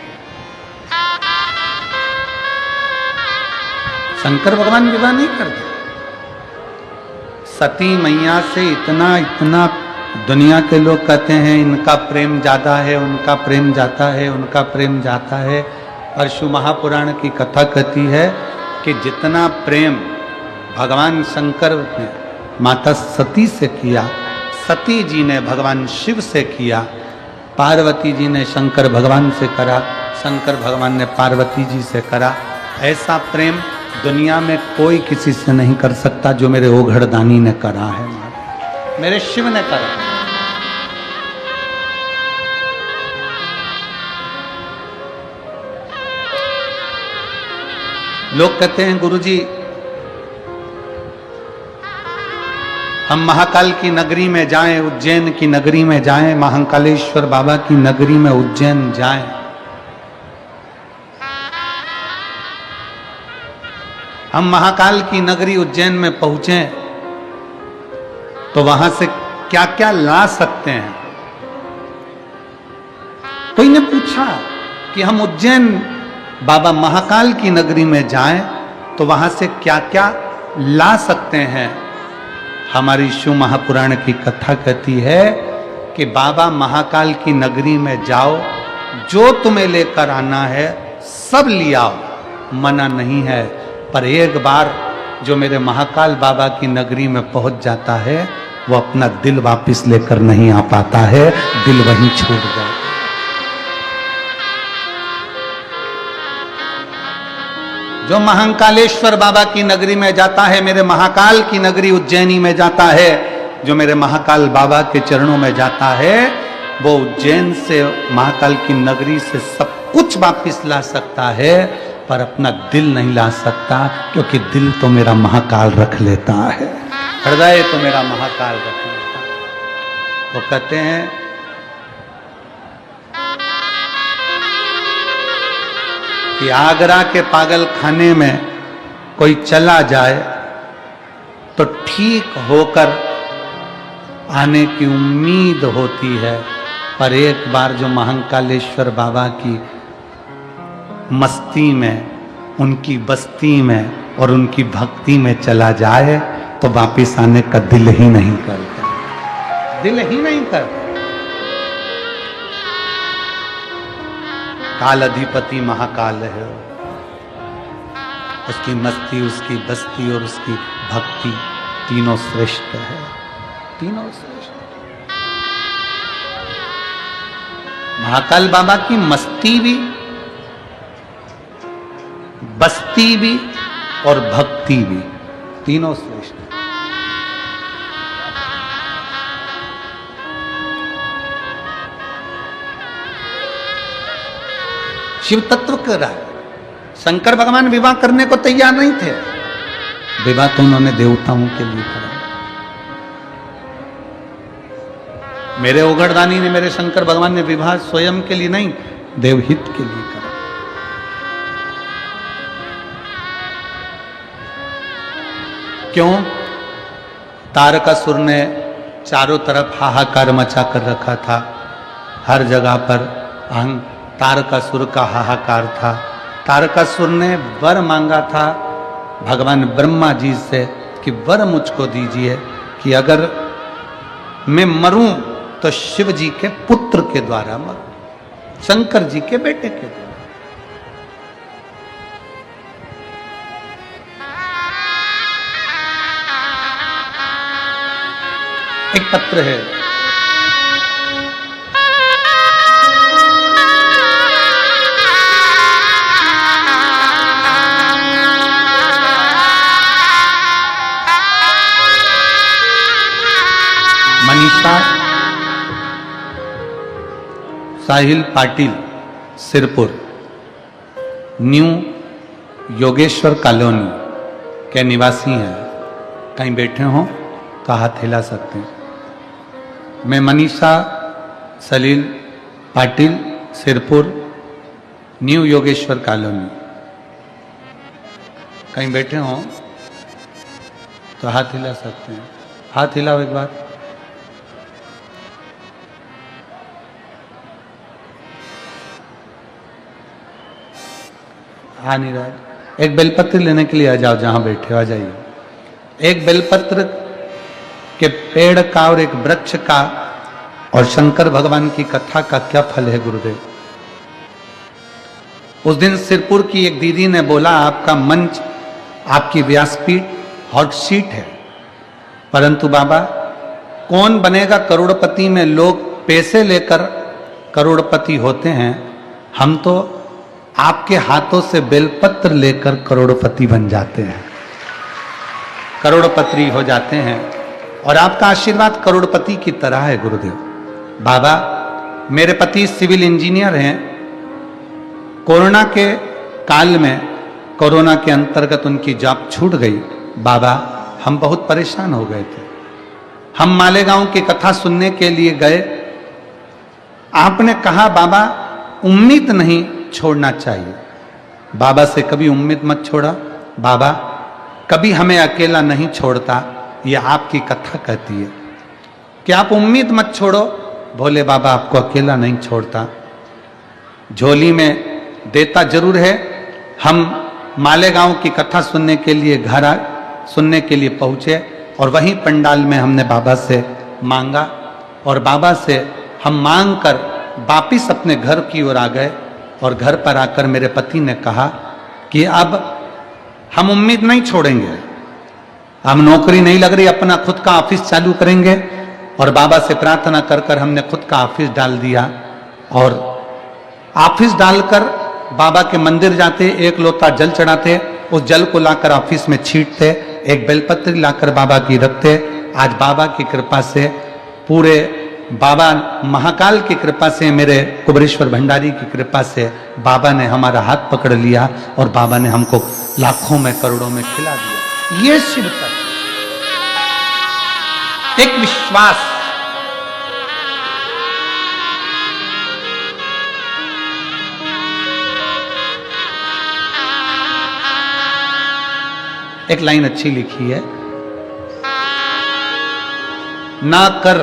शंकर भगवान विवाह नहीं करते। सती मैया से इतना दुनिया के लोग कहते हैं इनका प्रेम ज्यादा है, उनका प्रेम जाता है, उनका प्रेम जाता है। और शिव महापुराण की कथा कहती है कि जितना प्रेम भगवान शंकर ने माता सती से किया, सती जी ने भगवान शिव से किया, पार्वती जी ने शंकर भगवान से करा, शंकर भगवान ने पार्वती जी से करा। ऐसा प्रेम दुनिया में कोई किसी से नहीं कर सकता जो मेरे ओघड़दानी ने करा है, मेरे शिव ने करा। लोग कहते हैं गुरुजी हम महाकाल की नगरी में जाएं, उज्जैन की नगरी में जाएं, महाकालेश्वर बाबा की नगरी में उज्जैन जाएं। हम महाकाल की नगरी उज्जैन में पहुंचे तो वहां से क्या क्या ला सकते हैं? कोई ने पूछा कि हम उज्जैन बाबा महाकाल की नगरी में जाएं तो वहां से क्या क्या ला सकते हैं? हमारी शिव महापुराण की कथा कहती है कि बाबा महाकाल की नगरी में जाओ, जो तुम्हें लेकर आना है सब ले आओ, मना नहीं है। पर एक बार जो मेरे महाकाल बाबा की नगरी में पहुंच जाता है वो अपना दिल वापस लेकर नहीं आ पाता है, दिल वहीं छूट जाता है। जो महाकालेश्वर बाबा की नगरी में जाता है, मेरे महाकाल की नगरी उज्जैनी में जाता है, जो मेरे महाकाल बाबा के चरणों में जाता है, वो उज्जैन से, महाकाल की नगरी से सब कुछ वापस ला सकता है, पर अपना दिल नहीं ला सकता, क्योंकि दिल तो मेरा महाकाल रख लेता है, हृदय तो मेरा महाकाल रख लेता है। वो कहते हैं कि आगरा के पागल खाने में कोई चला जाए तो ठीक होकर आने की उम्मीद होती है, पर एक बार जो महाकालेश्वर बाबा की मस्ती में, उनकी बस्ती में और उनकी भक्ति में चला जाए तो वापिस आने का दिल ही नहीं करता, दिल ही नहीं करता। काल अधिपति महाकाल है, उसकी मस्ती, उसकी बस्ती और उसकी भक्ति तीनों श्रेष्ठ है, तीनों श्रेष्ठ। महाकाल बाबा की मस्ती भी, बस्ती भी और भक्ति भी तीनों श्रेष्ठ। शिव तत्व कर रहा है। शंकर भगवान विवाह करने को तैयार नहीं थे, विवाह तो उन्होंने देवताओं के लिए करा। मेरे ओगड़दानी ने, मेरे शंकर भगवान ने विवाह स्वयं के लिए नहीं, देवहित के लिए करा। क्यों? तारकासुर ने चारों तरफ हाहाकार मचा कर रखा था, हर जगह पर तारकासुर का हाहाकार था। तारकासुर ने वर मांगा था भगवान ब्रह्मा जी से कि वर मुझको दीजिए कि अगर मैं मरूं तो शिव जी के पुत्र के द्वारा मरूं, शंकर जी के बेटे के द्वारा। एक पत्र है, मनीषा साहिल पाटिल, सिरपुर, न्यू योगेश्वर कॉलोनी के निवासी हैं। कहीं बैठे हो तो हाथ हिला सकते हैं। मैं मनीषा सलील पाटिल, सिरपुर, न्यू योगेश्वर कॉलोनी। कहीं बैठे हो तो हाथ हिला सकते हैं। हाथ हिलाओ एक बार। आ नहीं रहा है। एक बेलपत्र लेने के लिए आ जाओ, जहां बैठे हो आ जाइए। एक बेलपत्र के पेड़ का और एक वृक्ष का और शंकर भगवान की कथा का क्या फल है गुरुदेव? उस दिन सिरपुर की एक दीदी ने बोला, आपका मंच, आपकी व्यासपीठ हॉट सीट है, परंतु बाबा कौन बनेगा करोड़पति में? लोग पैसे लेकर करोड़पति होते हैं, हम तो आपके हाथों से बेलपत्र लेकर करोड़पति बन जाते हैं, करोड़पति हो जाते हैं। और आपका आशीर्वाद करोड़पति की तरह है गुरुदेव। बाबा, मेरे पति सिविल इंजीनियर हैं। कोरोना के काल में, कोरोना के अंतर्गत उनकी जॉब छूट गई। बाबा, हम बहुत परेशान हो गए थे। हम मालेगांव की कथा सुनने के लिए गए। आपने कहा, बाबा उम्मीद नहीं छोड़ना चाहिए। बाबा से कभी उम्मीद मत छोड़ा। बाबा कभी हमें अकेला नहीं छोड़ता, ये आपकी कथा कहती है कि आप उम्मीद मत छोड़ो। भोले बाबा आपको अकेला नहीं छोड़ता, झोली में देता जरूर है। हम मालेगांव की कथा सुनने के लिए सुनने के लिए पहुंचे और वहीं पंडाल में हमने बाबा से मांगा और बाबा से हम मांग कर वापिस अपने घर की ओर आ गए। और घर पर आकर मेरे पति ने कहा कि अब हम उम्मीद नहीं छोड़ेंगे, हम नौकरी नहीं लग रही, अपना खुद का ऑफिस चालू करेंगे। और बाबा से प्रार्थना कर कर हमने खुद का ऑफिस डाल दिया और ऑफिस डालकर बाबा के मंदिर जाते, एक लोटा जल चढ़ाते, उस जल को लाकर ऑफिस में छींटते, एक बेलपत्र लाकर बाबा की रखते। आज बाबा की कृपा से, पूरे बाबा महाकाल की कृपा से, मेरे कुबरेश्वर भंडारी की कृपा से बाबा ने हमारा हाथ पकड़ लिया और बाबा ने हमको लाखों में करोड़ों में खिला दिया। ये शिव तत्व, एक विश्वास। एक लाइन अच्छी लिखी है, ना कर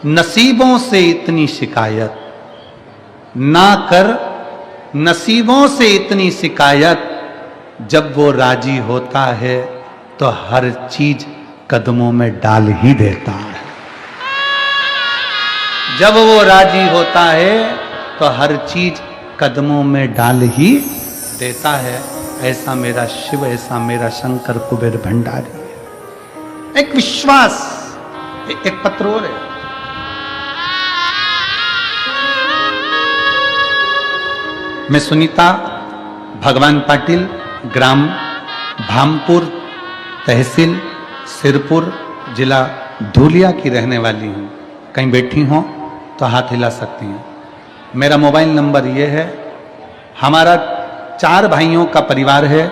नसीबों से इतनी शिकायत, ना कर नसीबों से इतनी शिकायत, जब वो राजी होता है तो हर चीज कदमों में डाल ही देता है। जब वो राजी होता है तो हर चीज कदमों में डाल ही देता है। ऐसा मेरा शिव, ऐसा मेरा शंकर कुबेर भंडारी है। एक विश्वास, एक पत्र और है। मैं सुनीता भगवान पाटिल, ग्राम भामपुर, तहसील सिरपुर, जिला धूलिया की रहने वाली हूँ। कहीं बैठी हो तो हाथ हिला सकती हैं। मेरा मोबाइल नंबर ये है। हमारा 4 भाइयों का परिवार है।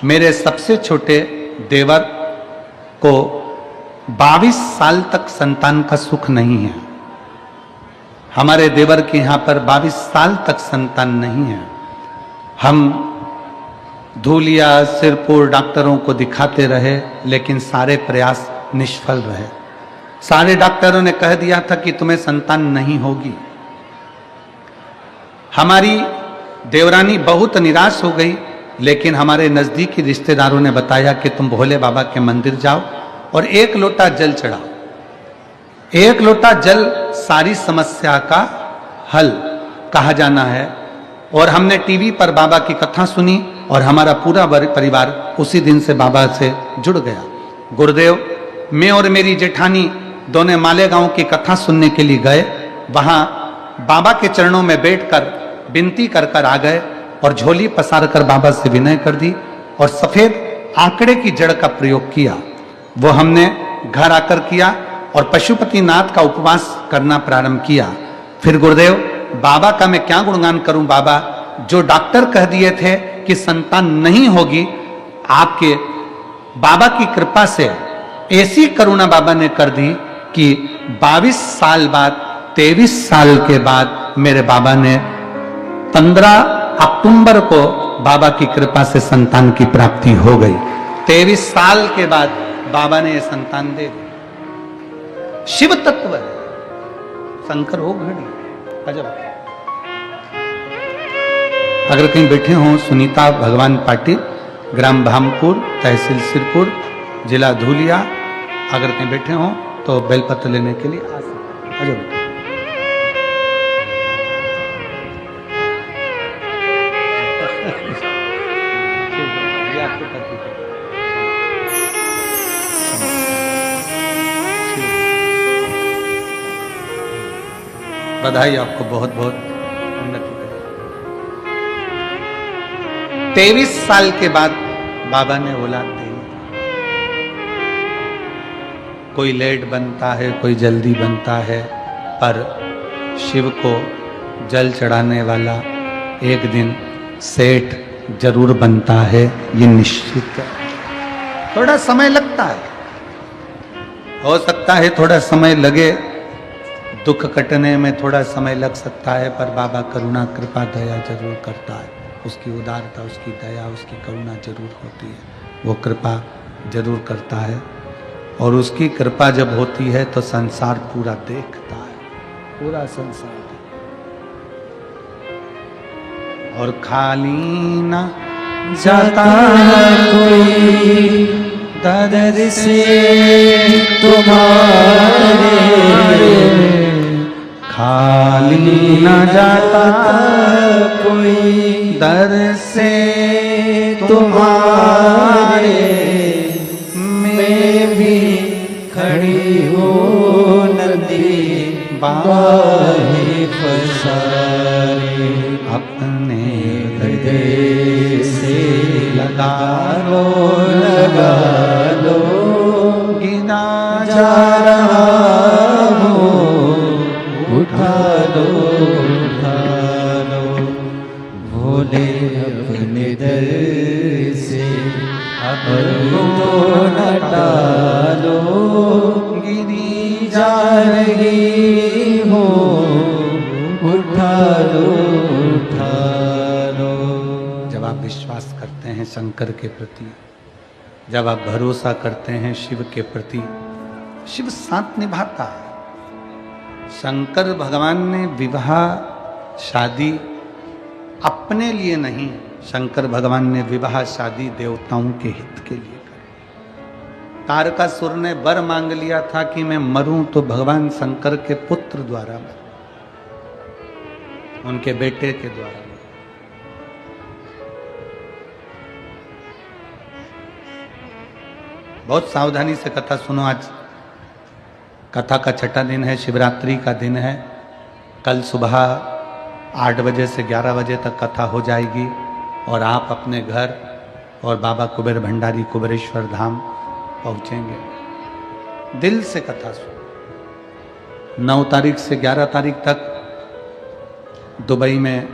मेरे सबसे छोटे देवर को 22 साल तक संतान का सुख नहीं है। हमारे देवर के यहाँ पर 22 साल तक संतान नहीं है। हम धूलिया सिरपुर डॉक्टरों को दिखाते रहे, लेकिन सारे प्रयास निष्फल रहे। सारे डॉक्टरों ने कह दिया था कि तुम्हें संतान नहीं होगी। हमारी देवरानी बहुत निराश हो गई, लेकिन हमारे नजदीकी रिश्तेदारों ने बताया कि तुम भोले बाबा के मंदिर जाओ और 1 लोटा जल चढ़ाओ। 1 लोटा जल सारी समस्या का हल कहा जाना है। और हमने टीवी पर बाबा की कथा सुनी और हमारा पूरा परिवार उसी दिन से बाबा से जुड़ गया। गुरुदेव, मैं और मेरी जेठानी दोनों मालेगांव की कथा सुनने के लिए गए। वहां बाबा के चरणों में बैठकर विनती कर कर आ गए और झोली पसार कर बाबा से विनय कर दी और सफेद आंकड़े की जड़ का प्रयोग किया। वो हमने घर आकर किया और पशुपतिनाथ का उपवास करना प्रारंभ किया। फिर गुरुदेव, बाबा का मैं क्या गुणगान करूं। बाबा, जो डॉक्टर कह दिए थे कि संतान नहीं होगी, आपके बाबा की कृपा से ऐसी करुणा बाबा ने कर दी कि 22 साल बाद, 23 साल के बाद मेरे बाबा ने 15 अक्टूबर को बाबा की कृपा से संतान की प्राप्ति हो गई। 23 साल के बाद बाबा ने ये संतान दे दी। शिव तत्व है, शंकर हो घड़ी अजब। अगर कहीं बैठे हो, सुनीता भगवान पाटिल, ग्राम भामपुर, तहसील सिरपुर, जिला धूलिया, अगर कहीं बैठे हो तो बेलपत्र लेने के लिए आ सकते। अजब। बधाई आपको, बहुत बहुत उन्नति करें। 23 साल के बाद बाबा ने औलाद दी। कोई लेट बनता है, कोई जल्दी बनता है, पर शिव को जल चढ़ाने वाला एक दिन सेठ जरूर बनता है, ये निश्चित है। थोड़ा समय लगता है, हो सकता है थोड़ा समय लगे, दुख कटने में थोड़ा समय लग सकता है, पर बाबा करुणा कृपा दया जरूर करता है। उसकी उदारता, उसकी दया, उसकी करुणा जरूर होती है। वो कृपा जरूर करता है और उसकी कृपा जब होती है तो संसार पूरा देखता है, पूरा संसार। और खाली ना जाता कोई दर से तुम्हारे, खाली न जाता कोई दर से तुम्हारे, मैं भी खड़ी हो नदी बाहे पसारे, अपने हृदय से लगा लो गिना जा रहा हो, उठा लो भोले अपने दर से अपनो न टालो, गिरी जा रही हो, उठा लो। जब आप विश्वास करते हैं शंकर के प्रति, जब आप भरोसा करते हैं शिव के प्रति, शिव साथ निभाता है। शंकर भगवान ने विवाह शादी अपने लिए नहीं, शंकर भगवान ने विवाह शादी देवताओं के हित के लिए करी। तारकासुर ने वर मांग लिया था कि मैं मरूं तो भगवान शंकर के पुत्र द्वारा मरूं, उनके बेटे के द्वारा। बहुत सावधानी से कथा सुनो। आज कथा का छठा दिन है, शिवरात्रि का दिन है। कल सुबह 8 बजे से 11 बजे तक कथा हो जाएगी और आप अपने घर और बाबा कुबेर भंडारी कुबेरेश्वर धाम पहुंचेंगे। दिल से कथा सुनो। 9 तारीख से 11 तारीख तक दुबई में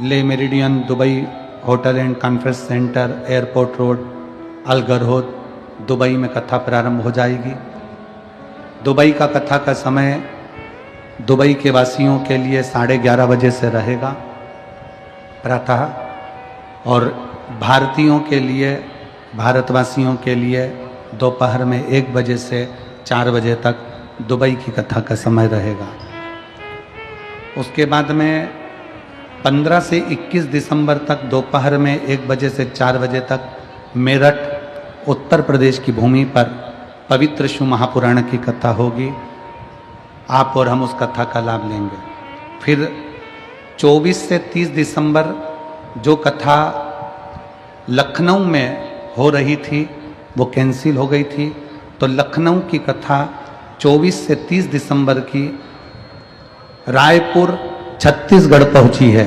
le meridien Dubai hotel and conference centre, airport road, अलगरहोद, दुबई में कथा प्रारंभ हो जाएगी। दुबई का कथा का समय दुबई के वासियों के लिए 11:30 बजे से रहेगा प्रातः, और भारतीयों के लिए, भारतवासियों के लिए दोपहर में 1 बजे से 4 बजे तक दुबई की कथा का समय रहेगा। उसके बाद में 15 से 21 दिसंबर तक दोपहर में 1 बजे से 4 बजे तक मेरठ उत्तर प्रदेश की भूमि पर पवित्र शिव महापुराण की कथा होगी। आप और हम उस कथा का लाभ लेंगे। फिर 24 से 30 दिसंबर जो कथा लखनऊ में हो रही थी वो कैंसिल हो गई थी, तो लखनऊ की कथा 24 से 30 दिसंबर की रायपुर छत्तीसगढ़ पहुंची है।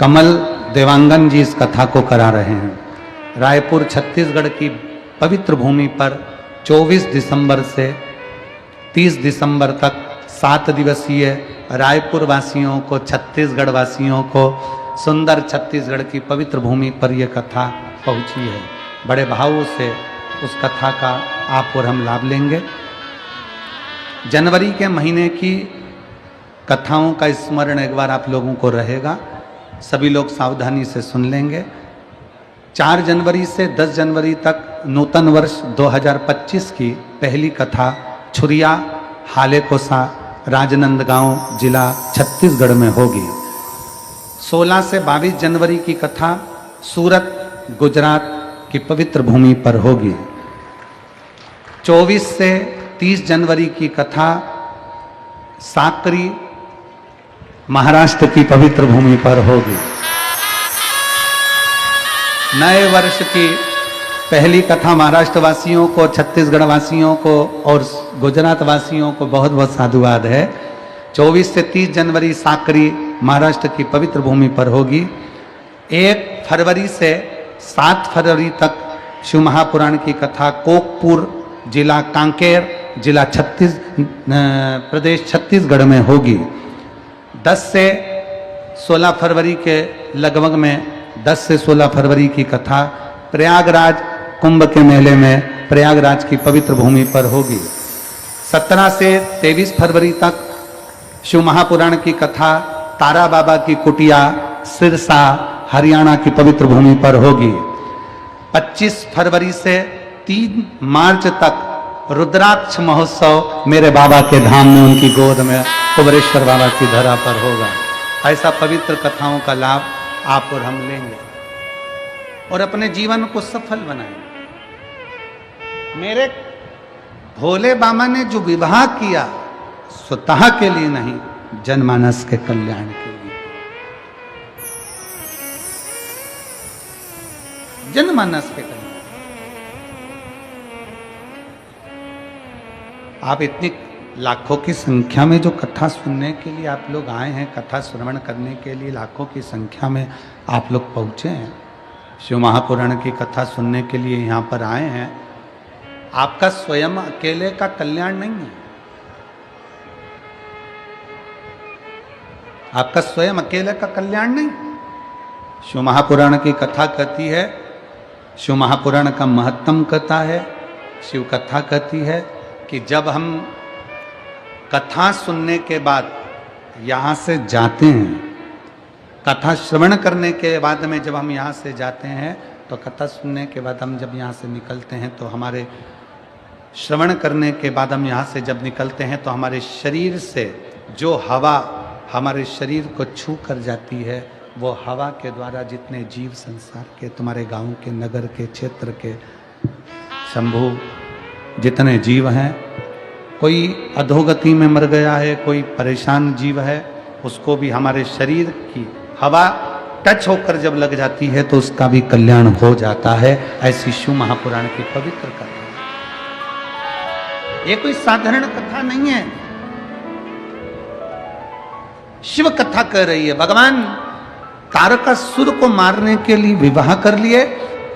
कमल देवांगन जी इस कथा को करा रहे हैं। रायपुर छत्तीसगढ़ की पवित्र भूमि पर 24 दिसंबर से 30 दिसंबर तक 7 दिवसीय रायपुर वासियों को, छत्तीसगढ़ वासियों को सुंदर छत्तीसगढ़ की पवित्र भूमि पर यह कथा पहुंची है। बड़े भाव से उस कथा का आप और हम लाभ लेंगे। जनवरी के महीने की कथाओं का स्मरण एक बार आप लोगों को रहेगा, सभी लोग सावधानी से सुन लेंगे। 4 जनवरी से 10 जनवरी तक नूतन वर्ष 2025 की पहली कथा छुरिया हालेकोसा राजनंदगांव जिला छत्तीसगढ़ में होगी। 16 से 22 जनवरी की कथा सूरत गुजरात की पवित्र भूमि पर होगी। 24 से 30 जनवरी की कथा साकरी महाराष्ट्र की पवित्र भूमि पर होगी। नए वर्ष की पहली कथा महाराष्ट्र वासियों को, छत्तीसगढ़ वासियों को और गुजरात वासियों को बहुत बहुत साधुवाद है। 24 से 30 जनवरी साकरी महाराष्ट्र की पवित्र भूमि पर होगी। 1 फरवरी से 7 फरवरी तक शिव महापुराण की कथा कोकपुर जिला कांकेर जिला प्रदेश छत्तीसगढ़ में होगी। 10 से 16 फरवरी के लगभग में 10 से 16 फरवरी की कथा प्रयागराज कुंभ के मेले में प्रयागराज की पवित्र भूमि पर होगी। 17 से 23 फरवरी तक शिव महापुराण की कथा तारा बाबा की कुटिया सिरसा हरियाणा की पवित्र भूमि पर होगी। 25 फरवरी से 3 मार्च तक रुद्राक्ष महोत्सव मेरे बाबा के धाम में, उनकी गोद में, कुबेरेश्वर बाबा की धरा पर होगा। ऐसा पवित्र कथाओं का लाभ आप और हम लेंगे और अपने जीवन को सफल बनाएंगे। मेरे भोले बाबा ने जो विवाह किया स्वतः के लिए नहीं, जनमानस के कल्याण के लिए, जनमानस के कल्याण। आप इतनी लाखों की संख्या में जो कथा सुनने के लिए आप लोग आए हैं, कथा श्रवण करने के लिए लाखों की संख्या में आप लोग पहुँचे हैं, शिव महापुराण की कथा सुनने के लिए यहाँ पर आए हैं। आपका स्वयं अकेले का कल्याण नहीं है, आपका स्वयं अकेले का कल्याण नहीं। शिव महापुराण की कथा कहती है, शिव महापुराण का महत्तम कथा है, शिव कथा कहती है कि जब हम कथा सुनने के बाद यहाँ से जाते हैं, कथा श्रवण करने के बाद में जब हम यहाँ से जाते हैं, तो कथा सुनने के बाद हम जब यहाँ से निकलते हैं, तो हमारे श्रवण करने के बाद हम यहाँ से जब निकलते हैं, तो हमारे शरीर से जो हवा हमारे शरीर को छू कर जाती है, वो हवा के द्वारा जितने जीव संसार के, तुम्हारे गांव के, नगर के, क्षेत्र के, शंभु जितने जीव हैं, कोई अधोगति में मर गया है, कोई परेशान जीव है, उसको भी हमारे शरीर की हवा टच होकर जब लग जाती है तो उसका भी कल्याण हो जाता है। ऐसी शिव महापुराण की पवित्र कथा, ये कोई साधारण कथा नहीं है। शिव कथा कह रही है, भगवान तारकासुर को मारने के लिए विवाह कर लिए।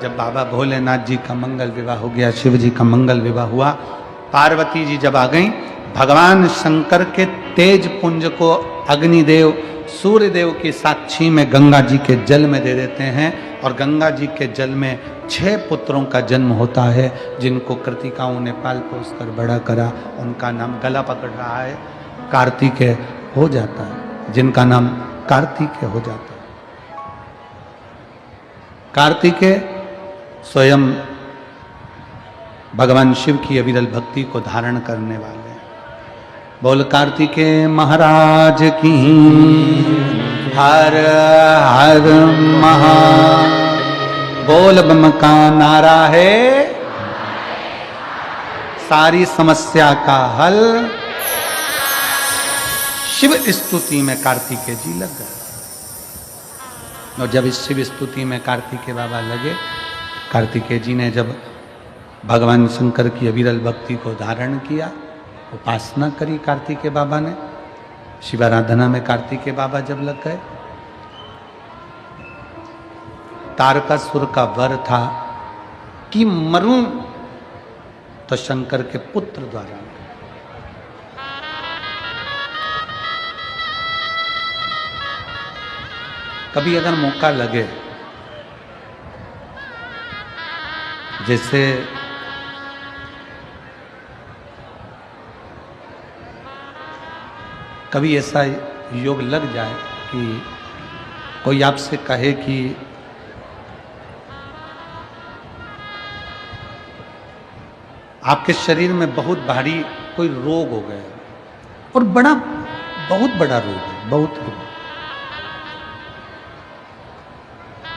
जब बाबा भोलेनाथ जी का मंगल विवाह हो गया, शिव जी का मंगल विवाह हुआ, पार्वती जी जब आ गई, भगवान शंकर के तेज पुंज को अग्निदेव सूर्यदेव की साक्षी में गंगा जी के जल में दे देते हैं और गंगा जी के जल में 6 पुत्रों का जन्म होता है, जिनको कृतिकाओं ने पाल पोस कर बड़ा करा। उनका नाम गला पकड़ रहा है, कार्तिकेय हो जाता है, जिनका नाम कार्तिकेय हो जाता है। कार्तिकेय स्वयं भगवान शिव की अविरल भक्ति को धारण करने वाले। बोल कार्तिकेय महाराज की, हर हर महा, बोल बम का नारा है, सारी समस्या का हल। शिव स्तुति में कार्तिकेय जी लग गए। और जब इस शिव स्तुति में कार्तिकेय बाबा लगे, कार्तिकेय जी ने जब भगवान शंकर की अविरल भक्ति को धारण किया, उपासना करी कार्तिकेय बाबा ने, शिवाराधना में कार्तिकेय बाबा जब लग गए, तारकासुर का वर था कि मरूं तो शंकर के पुत्र द्वारा। कभी अगर मौका लगे, जैसे कभी ऐसा योग लग जाए कि कोई आपसे कहे कि आपके शरीर में बहुत भारी कोई रोग हो गया और बहुत बड़ा रोग है, बहुत रोग,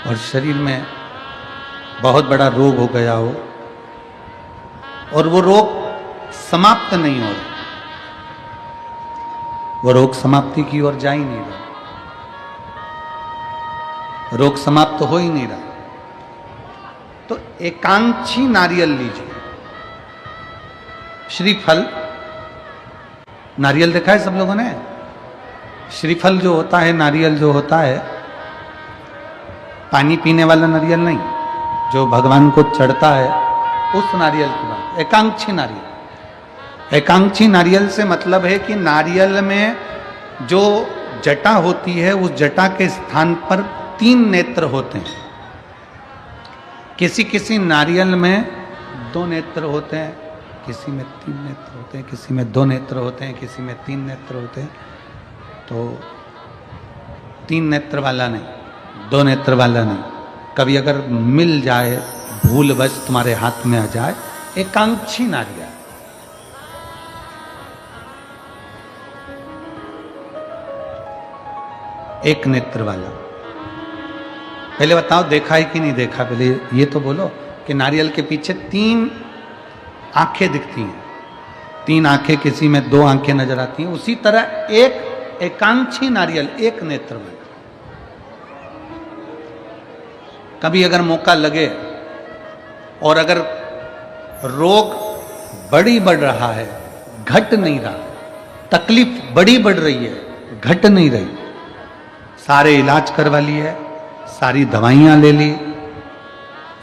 और शरीर में बहुत बड़ा रोग हो गया हो और वो रोग समाप्त नहीं हो रहा, वो रोग समाप्ति की ओर जा ही नहीं रहा, रोग समाप्त हो ही नहीं रहा, तो एकांक्षी नारियल लीजिए। श्रीफल, नारियल देखा है सब लोगों ने? श्रीफल जो होता है, नारियल जो होता है, पानी पीने वाला नारियल नहीं, जो भगवान को चढ़ता है, उस नारियल की बात। एकांक्षी नारियल, एकांक्षी नारियल से मतलब है कि नारियल में जो जटा होती है, उस जटा के स्थान पर 3 नेत्र होते हैं। किसी किसी नारियल में 2 नेत्र होते हैं, किसी में 3 नेत्र होते हैं, किसी में 2 नेत्र होते हैं, किसी में 3 नेत्र होते हैं। तो 3 नेत्र वाला नहीं, 2 नेत्र वाला नहीं, कभी अगर मिल जाए, भूलवश तुम्हारे हाथ में आ जाए, एकांक्षी नारियल। एक नेत्र वाला। पहले बताओ देखा है कि नहीं देखा? पहले ये तो बोलो कि नारियल के पीछे 3 आंखें दिखती हैं, 3 आंखें, किसी में 2 आंखें नजर आती हैं। उसी तरह एक एकांक्षी नारियल, एक नेत्र वाला। कभी अगर मौका लगे और अगर रोग बढ़ रहा है, घट नहीं रहा, तकलीफ बढ़ रही है, घट नहीं रही, सारे इलाज करवा लिए, सारी दवाइयाँ ले ली,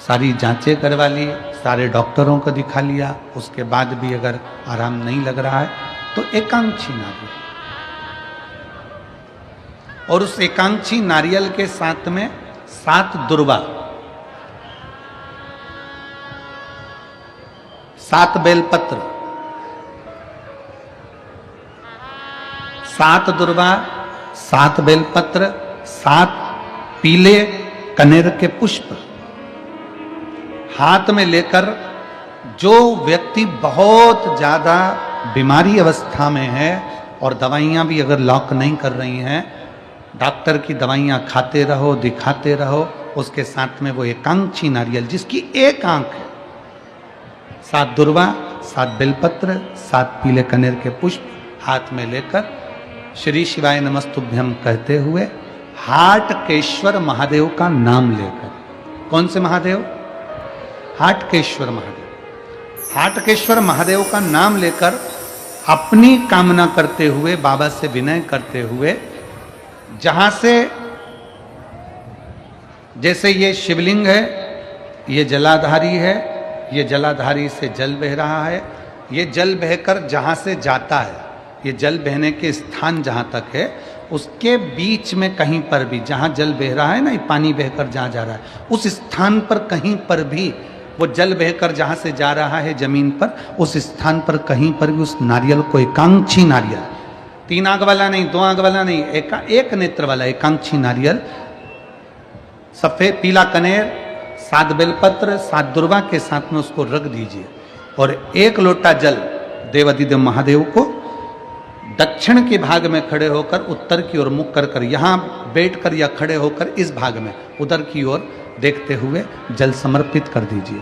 सारी जांचें करवा ली, सारे डॉक्टरों को दिखा लिया, उसके बाद भी अगर आराम नहीं लग रहा है तो एकांक्षी नारियल। और उस एकांक्षी नारियल के साथ में 7 दुर्वा, 7 बेलपत्र, 7 दुर्वा, 7 बेलपत्र, 7 पीले कनेर के पुष्प हाथ में लेकर, जो व्यक्ति बहुत ज्यादा बीमारी अवस्था में है और दवाइयां भी अगर लॉक नहीं कर रही हैं, डॉक्टर की दवाइयां खाते रहो, दिखाते रहो, उसके साथ में वो एकांक्षी नारियल जिसकी एक आंख है, 7 दुर्वा, 7 बेलपत्र, 7 पीले कनेर के पुष्प हाथ में लेकर श्री शिवाय नमस्तुभ्यम कहते हुए हाटकेश्वर महादेव का नाम लेकर। कौन से महादेव? हाटकेश्वर महादेव। हाटकेश्वर महादेव का नाम लेकर अपनी कामना करते हुए, बाबा से विनय करते हुए, जहां से, जैसे ये शिवलिंग है, ये जलाधारी है, ये जलाधारी से जल बह रहा है, ये जल बहकर जहां से जाता है, ये जल बहने के स्थान जहां तक है, उसके बीच में कहीं पर भी, जहां जल बह रहा है ना, ये पानी बहकर जहां जा रहा है, उस स्थान पर कहीं पर भी, वो जल बहकर जहां से जा रहा है जमीन पर, उस स्थान पर कहीं पर भी उस नारियल को, एकांक्षी नारियल, 3 आंख वाला नहीं, 2 आंख वाला नहीं, एक नेत्र वाला एकांक्षी नारियल, सफेद पीला कनेर, 7 बेलपत्र, 7 दुर्वा के साथ में उसको रख दीजिए और 1 लोटा जल देवाधिदेव महादेव को दक्षिण के भाग में खड़े होकर, उत्तर की ओर मुख कर यहां बैठकर या खड़े होकर इस भाग में उधर की ओर देखते हुए जल समर्पित कर दीजिए।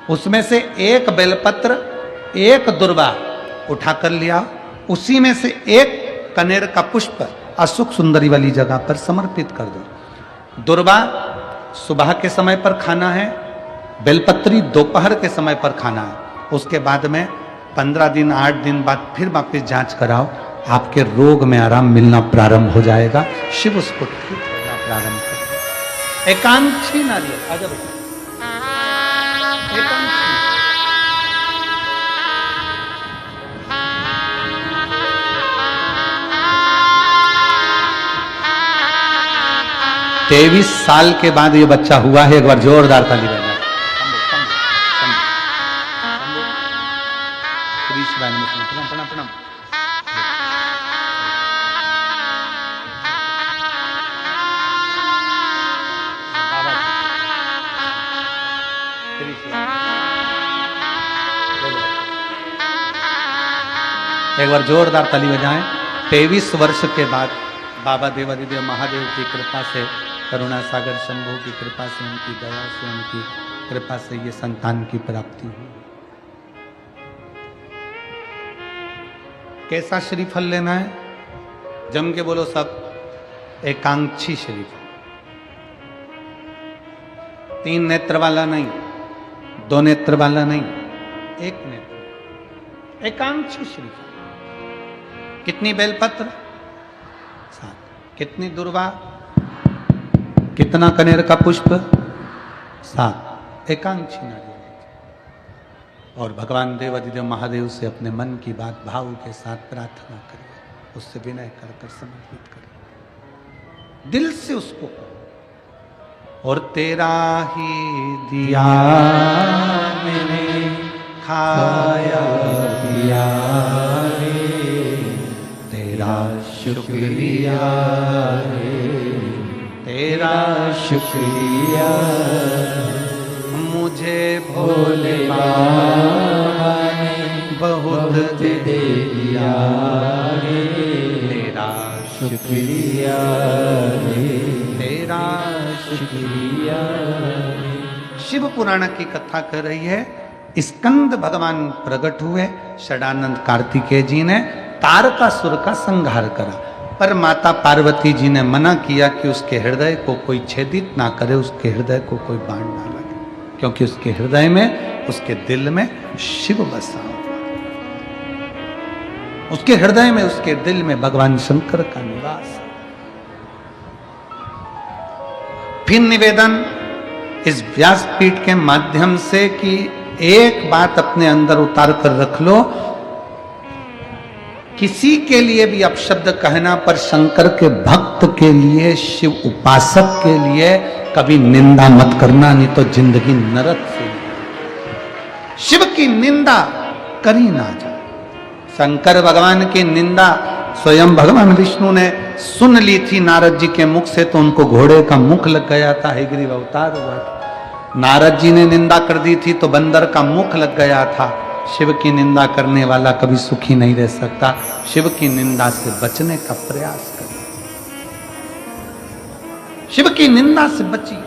उसमें से 1 बेलपत्र, 1 दुर्वा उठाकर लिया, उसी में से 1 कनेर का पुष्प अशोक सुंदरी वाली जगह पर समर्पित कर दो। दुर्वा सुबह के समय पर खाना है, बेलपत्री दोपहर के समय पर खाना है। उसके बाद में 15 दिन 8 दिन बाद फिर वापस जांच कराओ, आपके रोग में आराम मिलना प्रारंभ हो जाएगा। शिव उसको ठीक करना प्रारंभ कर। एकांक्षी नारियल आजा बेटा, एकांक्षी। 23 साल के बाद ये बच्चा हुआ है। एक बार जोरदार ताली बजाएं। प्रणाम प्रणाम। एक बार जोरदार ताली बजाएं। 23 वर्ष के बाद बाबा देवाधिदेव महादेव की कृपा से, करुणा सागर शंभू की कृपा से, उनकी दया से, उनकी कृपा से ये संतान की प्राप्ति हुई। कैसा श्रीफल लेना है? जम के बोलो सब। एकांक्षी श्रीफल, 3 नेत्र वाला नहीं, 2 नेत्र वाला नहीं, 1 नेत्र, एकांक्षी श्रीफल। कितनी बेलपत्र? 7। कितनी दुर्वा? कितना कनेर का पुष्प? 7। एकांक्षी नारियल। और भगवान देवाधिदेव महादेव से अपने मन की बात भाव के साथ प्रार्थना करिए, उससे विनय कर कर समर्पित करिए, दिल से उसको कहो। और तेरा ही दिया मैंने खाया पिया रे, तेरा शुक्रिया रे, तेरा शुक्रिया, मुझे भोले बाबा ने बहुत दे दिया रे, तेरा शुक्रिया रे, तेरा शुक्रिया। शिव पुराण की कथा कर रही है। स्कंद भगवान प्रकट हुए, षडानंद कार्तिकेय जी ने तारकासुर का संहार करा, पर माता पार्वती जी ने मना किया कि उसके हृदय को कोई छेदित ना करे, उसके हृदय को कोई बाण ना लगे, क्योंकि उसके हृदय में, उसके दिल में शिव बसा हुआ, उसके हृदय में, उसके दिल में भगवान शंकर का निवास है। फिर निवेदन इस व्यासपीठ के माध्यम से कि एक बात अपने अंदर उतार कर रख लो, किसी के लिए भी अपशब्द कहना, पर शंकर के भक्त के लिए, शिव उपासक के लिए कभी निंदा मत करना, नहीं तो जिंदगी नरक से। शिव की निंदा करी ना जाए। शंकर भगवान की निंदा स्वयं भगवान विष्णु ने सुन ली थी नारद जी के मुख से, तो उनको घोड़े का मुख लग गया था, हयग्रीव अवतार हुआ था। नारद जी ने निंदा कर दी थी तो बंदर का मुख लग गया था। शिव की निंदा करने वाला कभी सुखी नहीं रह सकता। शिव की निंदा से बचने का प्रयास करें, शिव की निंदा से बचिए।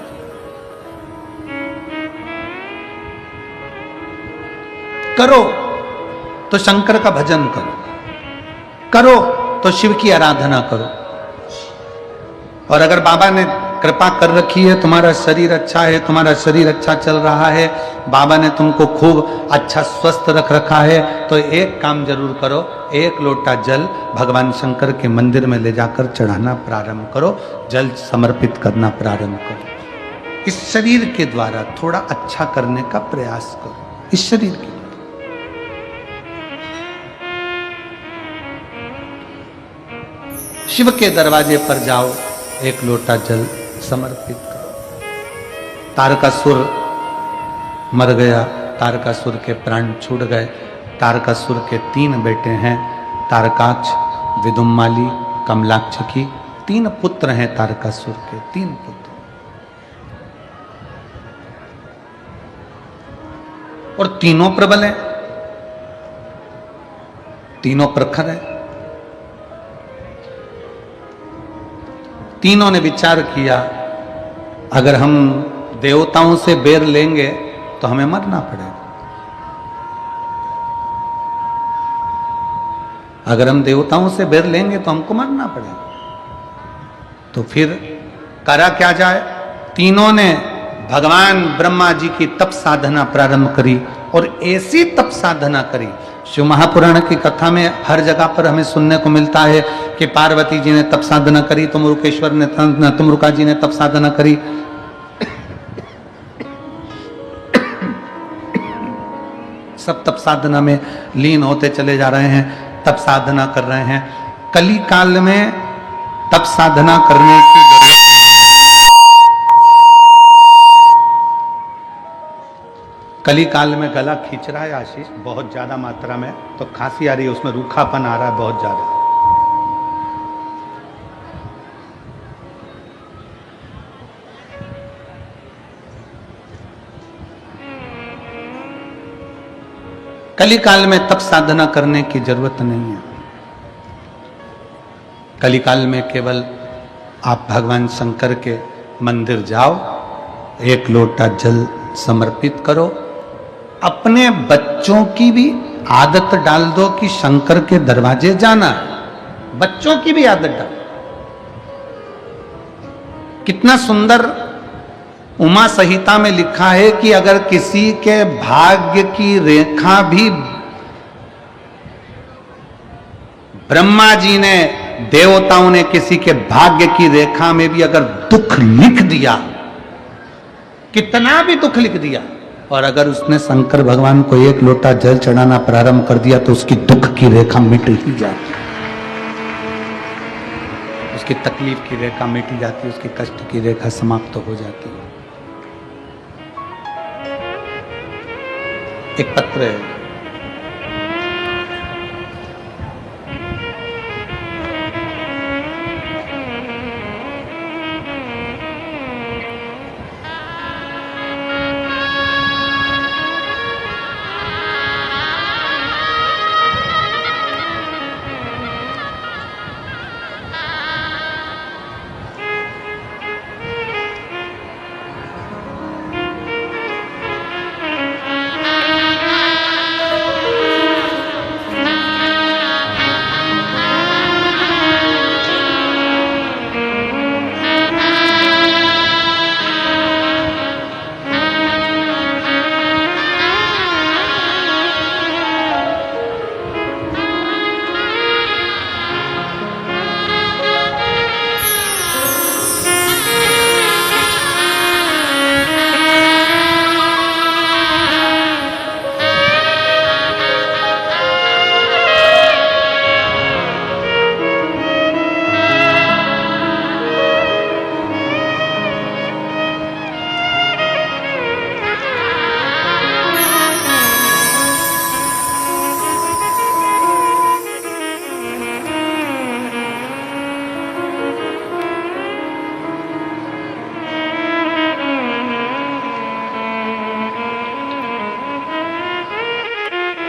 करो तो शंकर का भजन करो, करो तो शिव की आराधना करो। और अगर बाबा ने कृपा कर रखी है, तुम्हारा शरीर अच्छा है, तुम्हारा शरीर अच्छा चल रहा है, बाबा ने तुमको खूब अच्छा स्वस्थ रख रखा है, तो एक काम जरूर करो, एक लोटा जल भगवान शंकर के मंदिर में ले जाकर चढ़ाना प्रारंभ करो, जल समर्पित करना प्रारंभ करो। इस शरीर के द्वारा थोड़ा अच्छा करने का प्रयास करो, इस शरीर के द्वारा। शिव के दरवाजे पर जाओ, एक लोटा जल समर्पित करो। तारकासुर मर गया, तारकासुर के प्राण छूट गए। तारकासुर के 3 बेटे हैं, तारकाक्ष, विदुम्माली, कमलाक्ष की 3 पुत्र हैं तारकासुर के, 3 पुत्र। और तीनों प्रबल हैं, तीनों प्रखर हैं। तीनों ने विचार किया, अगर हम देवताओं से बैर लेंगे तो हमें मरना पड़ेगा। अगर हम देवताओं से बैर लेंगे तो हमको मरना पड़ेगा। तो फिर करा क्या जाए? तीनों ने भगवान ब्रह्मा जी की तप साधना प्रारंभ करी, और ऐसी तप साधना करी। शिव महापुराण की कथा में हर जगह पर हमें सुनने को मिलता है कि पार्वती जी ने तप साधना करी, तुमरुकेश्वर ने, तुमरुका जी ने तप साधना करी। सब तप साधना में लीन होते चले जा रहे हैं, तप साधना कर रहे हैं। कली काल में तप साधना करने की जरूरत नहीं है। कली काल में गला खींच रहा है आशीष बहुत ज्यादा मात्रा में, तो खांसी आ रही है, उसमें रूखापन आ रहा है बहुत ज्यादा। कली काल में तप साधना करने की जरूरत नहीं है। कली काल में केवल आप भगवान शंकर के मंदिर जाओ, एक लोटा जल समर्पित करो। अपने बच्चों की भी आदत डाल दो कि शंकर के दरवाजे जाना है, बच्चों की भी आदत डाल। कितना सुंदर उमा संहिता में लिखा है कि अगर किसी के भाग्य की रेखा भी ब्रह्मा जी ने, देवताओं ने किसी के भाग्य की रेखा में भी अगर दुख लिख दिया, कितना भी दुख लिख दिया, और अगर उसने शंकर भगवान को एक लोटा जल चढ़ाना प्रारंभ कर दिया तो उसकी दुख की रेखा मिट ही जाती, उसकी तकलीफ की रेखा मिट जाती, उसकी कष्ट की रेखा समाप्त हो जाती। एक पत्र है,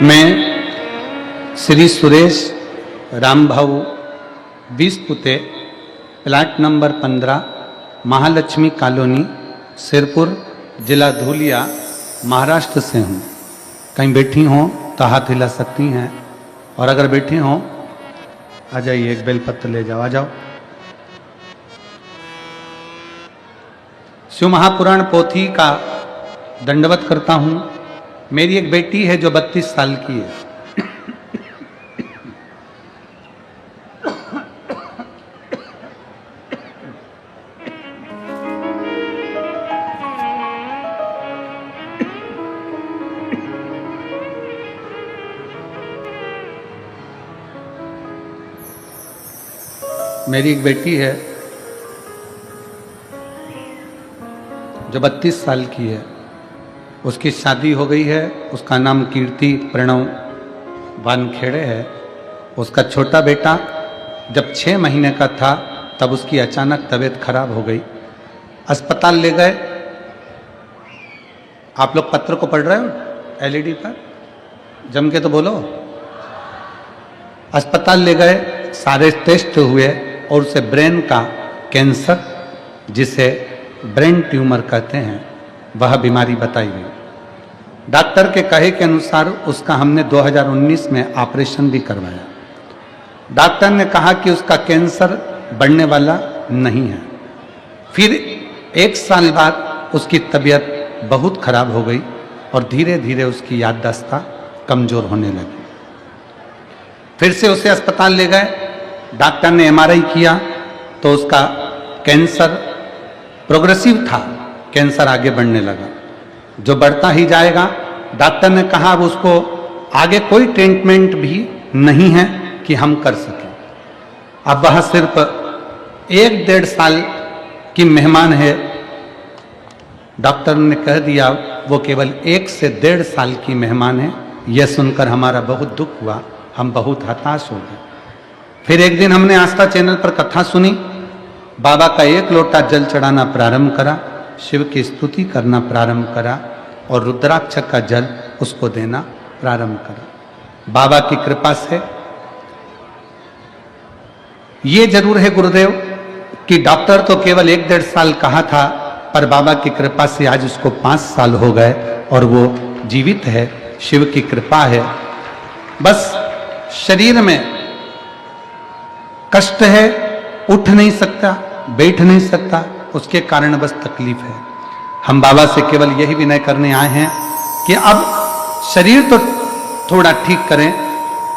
मैं श्री सुरेश रामभाऊ 20 पुते, plot number 15, Mahalakshmi colony, Sirpur, जिला धुलिया, महाराष्ट्र से हूँ। कहीं बैठी हों तो हाथ हिला सकती हैं, और अगर बैठी हों आ जाइए, एक बेलपत्र ले जाओ, आ जाओ। शिव महापुराण पोथी का दंडवत करता हूं। मेरी एक बेटी है जो 32 साल की है। मेरी एक बेटी है जो 32 साल की है। उसकी शादी हो गई है। उसका नाम कीर्ति प्रणव वानखेड़े है। उसका छोटा बेटा जब 6 महीने का था तब उसकी अचानक तबीयत खराब हो गई। अस्पताल ले गए। आप लोग पत्र को पढ़ रहे हो एलईडी पर? जम के तो बोलो। अस्पताल ले गए, सारे टेस्ट हुए और उसे ब्रेन का कैंसर, जिसे ब्रेन ट्यूमर कहते हैं, वह बीमारी बताई गई। डॉक्टर के कहे के अनुसार उसका हमने 2019 में ऑपरेशन भी करवाया। डॉक्टर ने कहा कि उसका कैंसर बढ़ने वाला नहीं है। फिर 1 साल बाद उसकी तबीयत बहुत खराब हो गई और धीरे धीरे उसकी याददाश्त कमजोर होने लगी। फिर से उसे अस्पताल ले गए। डॉक्टर ने एमआरआई किया तो उसका कैंसर प्रोग्रेसिव था, कैंसर आगे बढ़ने लगा, जो बढ़ता ही जाएगा। डॉक्टर ने कहा अब उसको आगे कोई ट्रीटमेंट भी नहीं है कि हम कर सकें। अब वह सिर्फ 1-1.5 साल की मेहमान है। डॉक्टर ने कह दिया वो केवल 1 से 1.5 साल की मेहमान है। यह सुनकर हमारा बहुत दुख हुआ, हम बहुत हताश हो गए। फिर एक दिन हमने आस्था चैनल पर कथा सुनी। बाबा का 1 लोटा जल चढ़ाना प्रारंभ करा, शिव की स्तुति करना प्रारंभ करा और रुद्राक्ष का जल उसको देना प्रारंभ करा। बाबा की कृपा से ये जरूर है गुरुदेव कि डॉक्टर तो केवल 1-1.5 साल कहा था, पर बाबा की कृपा से आज उसको 5 साल हो गए और वो जीवित है। शिव की कृपा है। बस शरीर में कष्ट है, उठ नहीं सकता, बैठ नहीं सकता, उसके कारण बस तकलीफ है। हम बाबा से केवल यही विनय करने आए हैं कि अब शरीर तो थोड़ा ठीक करें,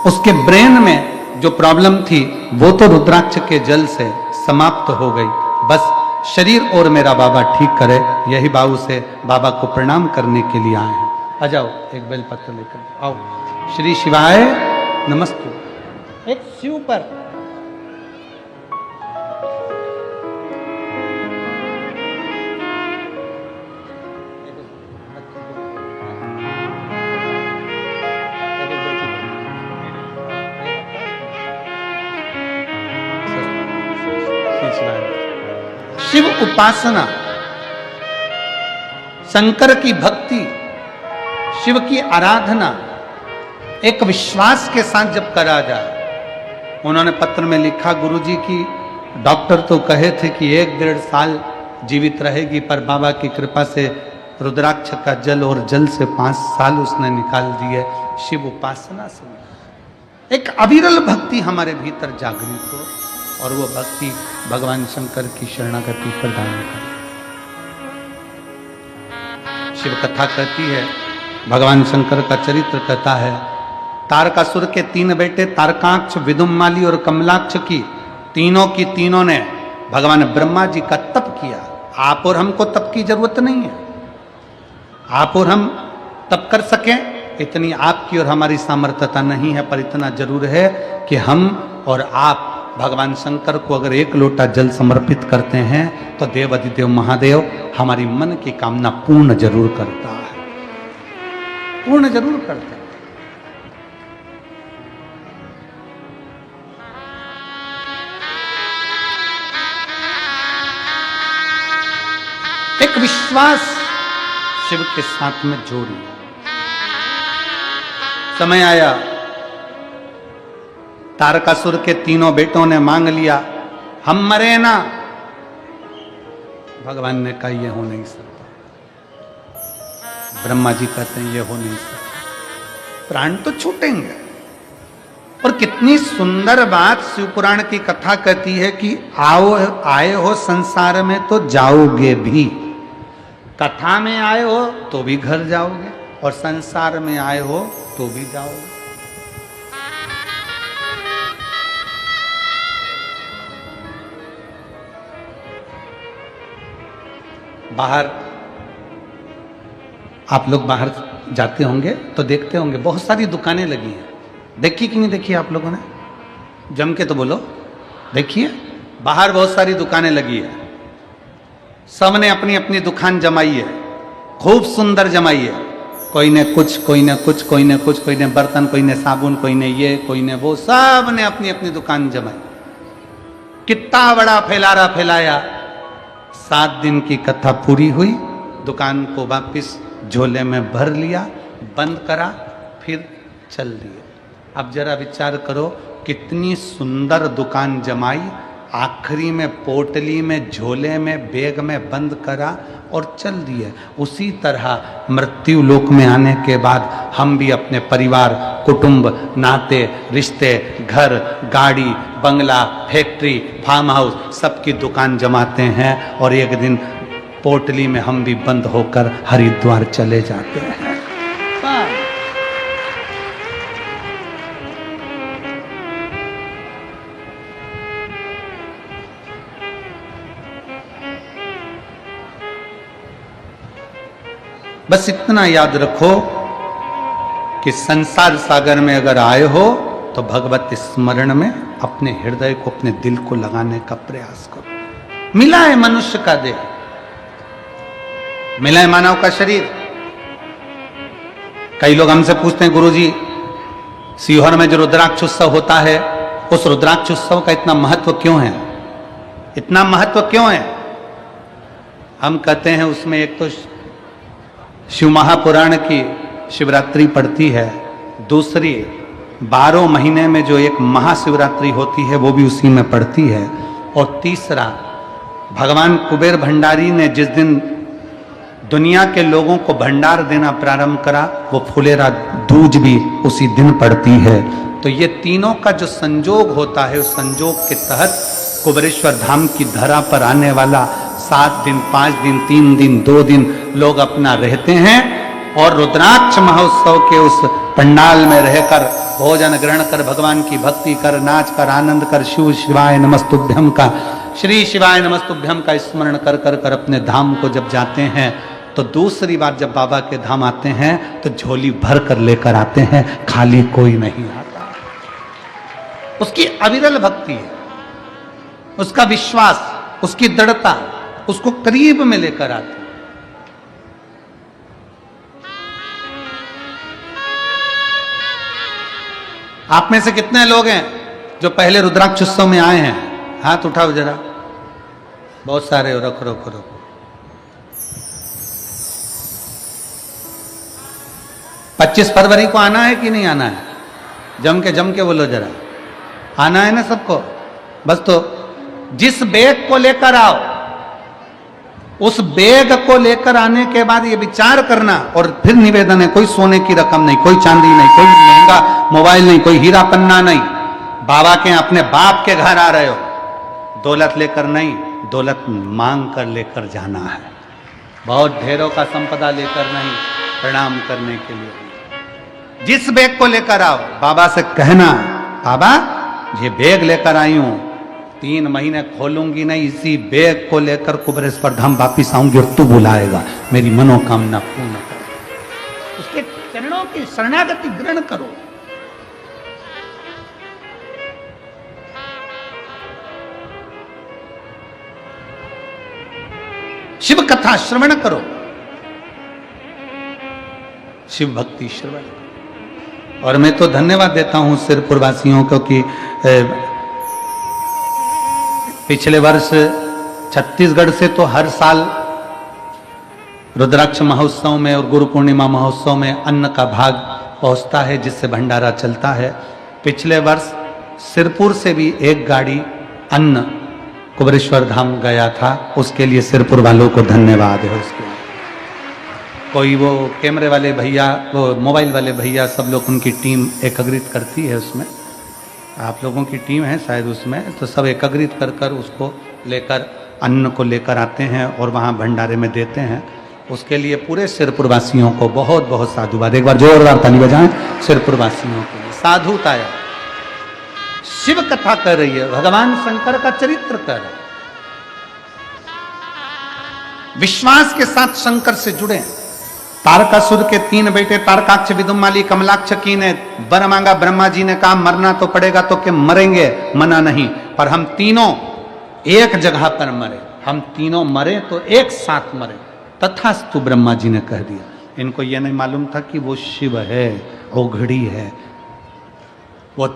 उसके ब्रेन में जो प्रॉब्लम थी वो तो रुद्राक्ष के जल से समाप्त हो गई। बस शरीर और मेरा बाबा ठीक करे, यही बाबू से बाबा को प्रणाम करने के लिए आए हैं। आ जाओ, एक बेलपत्र लेकर आओ। श्री शिवाय नमस्ते। एक शिव पर शिव उपासना, शंकर की भक्ति, शिव की आराधना एक विश्वास के साथ जब करा जाए। उन्होंने पत्र में लिखा, गुरुजी की डॉक्टर तो कहे थे कि 1-1.5 साल जीवित रहेगी, पर बाबा की कृपा से रुद्राक्ष का जल और जल से 5 साल उसने निकाल दिए। शिव उपासना से एक अविरल भक्ति हमारे भीतर जागृत हो और वो भक्ति भगवान शंकर की शरणागति प्रदान करे। शिव कथा कहती है, भगवान शंकर का चरित्र कहता है, तारकासुर के 3 बेटे तारकाक्ष, विदुम्माली और कमलाक्ष की तीनों ने भगवान ब्रह्मा जी का तप किया। आप और हमको तप की जरूरत नहीं है। आप और हम तप कर सकें इतनी आपकी और हमारी सामर्थ्यता नहीं है, पर इतना जरूर है कि हम और आप भगवान शंकर को अगर 1 लोटा जल समर्पित करते हैं तो देवाधिदेव महादेव हमारी मन की कामना पूर्ण जरूर करता है, पूर्ण जरूर करता है। एक विश्वास शिव के साथ में जोड़िए। समय आया, तारकासुर के 3 बेटों ने मांग लिया, हम मरे ना। भगवान ने कहा यह हो नहीं सकता। ब्रह्मा जी कहते हैं यह हो नहीं सकता, प्राण तो छूटेंगे। और कितनी सुंदर बात शिव पुराण की कथा कहती है कि आए हो संसार में तो जाओगे भी। कथा में आए हो तो भी घर जाओगे, और संसार में आए हो तो भी जाओगे। बाहर आप लोग बाहर जाते होंगे तो देखते होंगे बहुत सारी दुकानें लगी हैं। देखी कि नहीं देखी आप लोगों ने? जम के तो बोलो, देखिए बाहर बहुत सारी दुकानें लगी है। सबने अपनी अपनी दुकान जमाई है, खूब सुंदर जमाई है। कोई ने कुछ, कोई ने कुछ, कोई ने कुछ, कोई ने बर्तन, कोई ने साबुन, कोई ने ये, कोई ने वो, सब ने अपनी अपनी दुकान जमाई। कितना बड़ा फैलारा फैलाया। 7 दिन की कथा पूरी हुई, दुकान को वापिस झोले में भर लिया, बंद करा, फिर चल दिए। अब जरा विचार करो, कितनी सुंदर दुकान जमाई, आखिरी में पोटली में, झोले में, बैग में बंद करा और चल दिए। उसी तरह मृत्यु लोक में आने के बाद हम भी अपने परिवार, कुटुंब, नाते, रिश्ते, घर, गाड़ी, बंगला, फैक्ट्री, फार्म हाउस, सबकी दुकान जमाते हैं और एक दिन पोटली में हम भी बंद होकर हरिद्वार चले जाते हैं। बस इतना याद रखो कि संसार सागर में अगर आए हो तो भगवत स्मरण में अपने हृदय को, अपने दिल को लगाने का प्रयास करो। मिला है मनुष्य का देह, मिला है मानव का शरीर। कई लोग हमसे पूछते हैं, गुरुजी सीहोर में जो रुद्राक्ष उत्सव होता है, उस रुद्राक्ष उत्सव का इतना महत्व क्यों है? इतना महत्व क्यों है? हम कहते हैं उसमें एक तो शिव महापुराण की शिवरात्रि पड़ती है, दूसरी 12 महीने में जो एक महाशिवरात्रि होती है वो भी उसी में पड़ती है, और तीसरा भगवान कुबेर भंडारी ने जिस दिन दुनिया के लोगों को भंडार देना प्रारंभ करा, वो फुलेरा दूज भी उसी दिन पड़ती है। तो ये तीनों का जो संजोग होता है, उस संजोग के तहत कुबेरेश्वर धाम की धरा पर आने वाला 7 दिन, 5 दिन, 3 दिन, 2 दिन लोग अपना रहते हैं और रुद्राक्ष महोत्सव के उस पंडाल में रहकर भोजन ग्रहण कर, भगवान की भक्ति कर, नाच कर, आनंद कर, शिव शिवाय नमस्तुभ्यम का, श्री शिवाय नमस्तुभ्यम का स्मरण कर कर कर अपने धाम को जब जाते हैं, तो दूसरी बार जब बाबा के धाम आते हैं तो झोली भर कर लेकर आते हैं, खाली कोई नहीं आता। उसकी अविरल भक्ति है, उसका विश्वास, उसकी दृढ़ता उसको करीब में लेकर आती। आप में से कितने लोग हैं जो पहले रुद्राक्ष उत्सव में आए हैं? हाथ उठाओ जरा। बहुत सारे हो, रखो रखो रखो। 25 फरवरी को आना है कि नहीं आना है? जम के बोलो जरा। आना है ना सबको? बस तो जिस बैग को लेकर आओ, उस बैग को लेकर आने के बाद ये विचार करना, और फिर निवेदन है, कोई सोने की रकम नहीं, कोई चांदी नहीं, कोई महंगा मोबाइल नहीं, कोई हीरा पन्ना नहीं। बाबा के अपने बाप के घर आ रहे हो, दौलत लेकर नहीं, दौलत मांग कर लेकर जाना है। बहुत ढेरों का संपदा लेकर नहीं, प्रणाम करने के लिए। जिस बैग को लेकर आओ, बाबा से कहना, बाबा ये बैग लेकर आई हूं, 3 महीने खोलूंगी नहीं, इसी बैग को लेकर कुबेरेश्वर धाम वापिस आऊंगी और तू बुलाएगा, मेरी मनोकामना पूर्ण कर। उसके चरणों की शरणागति ग्रहण करो। शिव कथा श्रवण करो, शिव भक्ति श्रवण करो। और मैं तो धन्यवाद देता हूं सिरपुर वासियों को कि पिछले वर्ष छत्तीसगढ़ से तो हर साल रुद्राक्ष महोत्सव में और गुरु पूर्णिमा महोत्सव में अन्न का भाग पहुंचता है, जिससे भंडारा चलता है। पिछले वर्ष सिरपुर से भी एक गाड़ी अन्न कुबेरेश्वर धाम गया था, उसके लिए सिरपुर वालों को धन्यवाद है। उसके कोई वो कैमरे वाले भैया, वो मोबाइल वाले भैया, सब लोग उनकी टीम एकत्रित करती है। उसमें आप लोगों की टीम है शायद उसमें, तो सब एकत्रित कर कर उसको लेकर, अन्न को लेकर आते हैं और वहाँ भंडारे में देते हैं। उसके लिए पूरे सिरपुर वासियों को बहुत बहुत साधुवाद। एक बार जोरदार ताली बजाएं सिरपुर वासियों के लिए। साधुताया शिव कथा कर रही है, भगवान शंकर का चरित्र कर रहा है। विश्वास के साथ शंकर से जुड़े। तारकासुर के 3 बेटे तारकाक्ष, विदुमाली, कमलाक्ष की ने वर मांगा। ब्रह्मा जी ने कहा मरना तो पड़ेगा तो कि मरेंगे, मना नहीं, पर हम तीनों एक जगह पर मरे। हम तीनों मरे तो एक साथ मरे। तथास्तु ब्रह्मा जी ने कह दिया। इनको यह नहीं मालूम था कि वो शिव है, ओघड़ी है। वो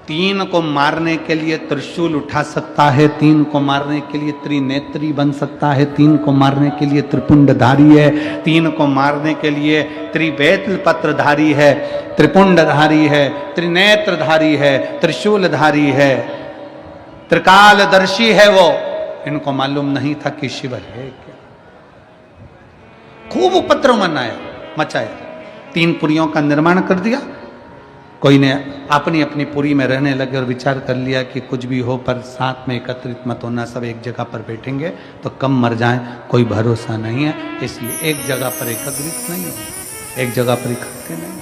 3 को मारने के लिए त्रिशूल उठा सकता है, 3 को मारने के लिए त्रिनेत्री बन सकता है, 3 को मारने के लिए त्रिपुंडधारी है, 3 को मारने के लिए त्रिवेत्र पत्रधारी है, त्रिपुंडधारी है, त्रिनेत्रधारी है, त्रिशूलधारी है, त्रिकालदर्शी है वो। इनको मालूम नहीं था कि शिव है क्या। खूब उपद्रव मचाया, 3 पुरियों का निर्माण कर दिया। कोई ने अपनी अपनी पुरी में रहने लगे और विचार कर लिया कि कुछ भी हो पर साथ में एकत्रित मत होना, सब एक जगह पर बैठेंगे तो कम मर जाएं, कोई भरोसा नहीं है, इसलिए एक जगह पर एकत्रित नहीं हो, एक जगह पर इकट्ठे नहीं।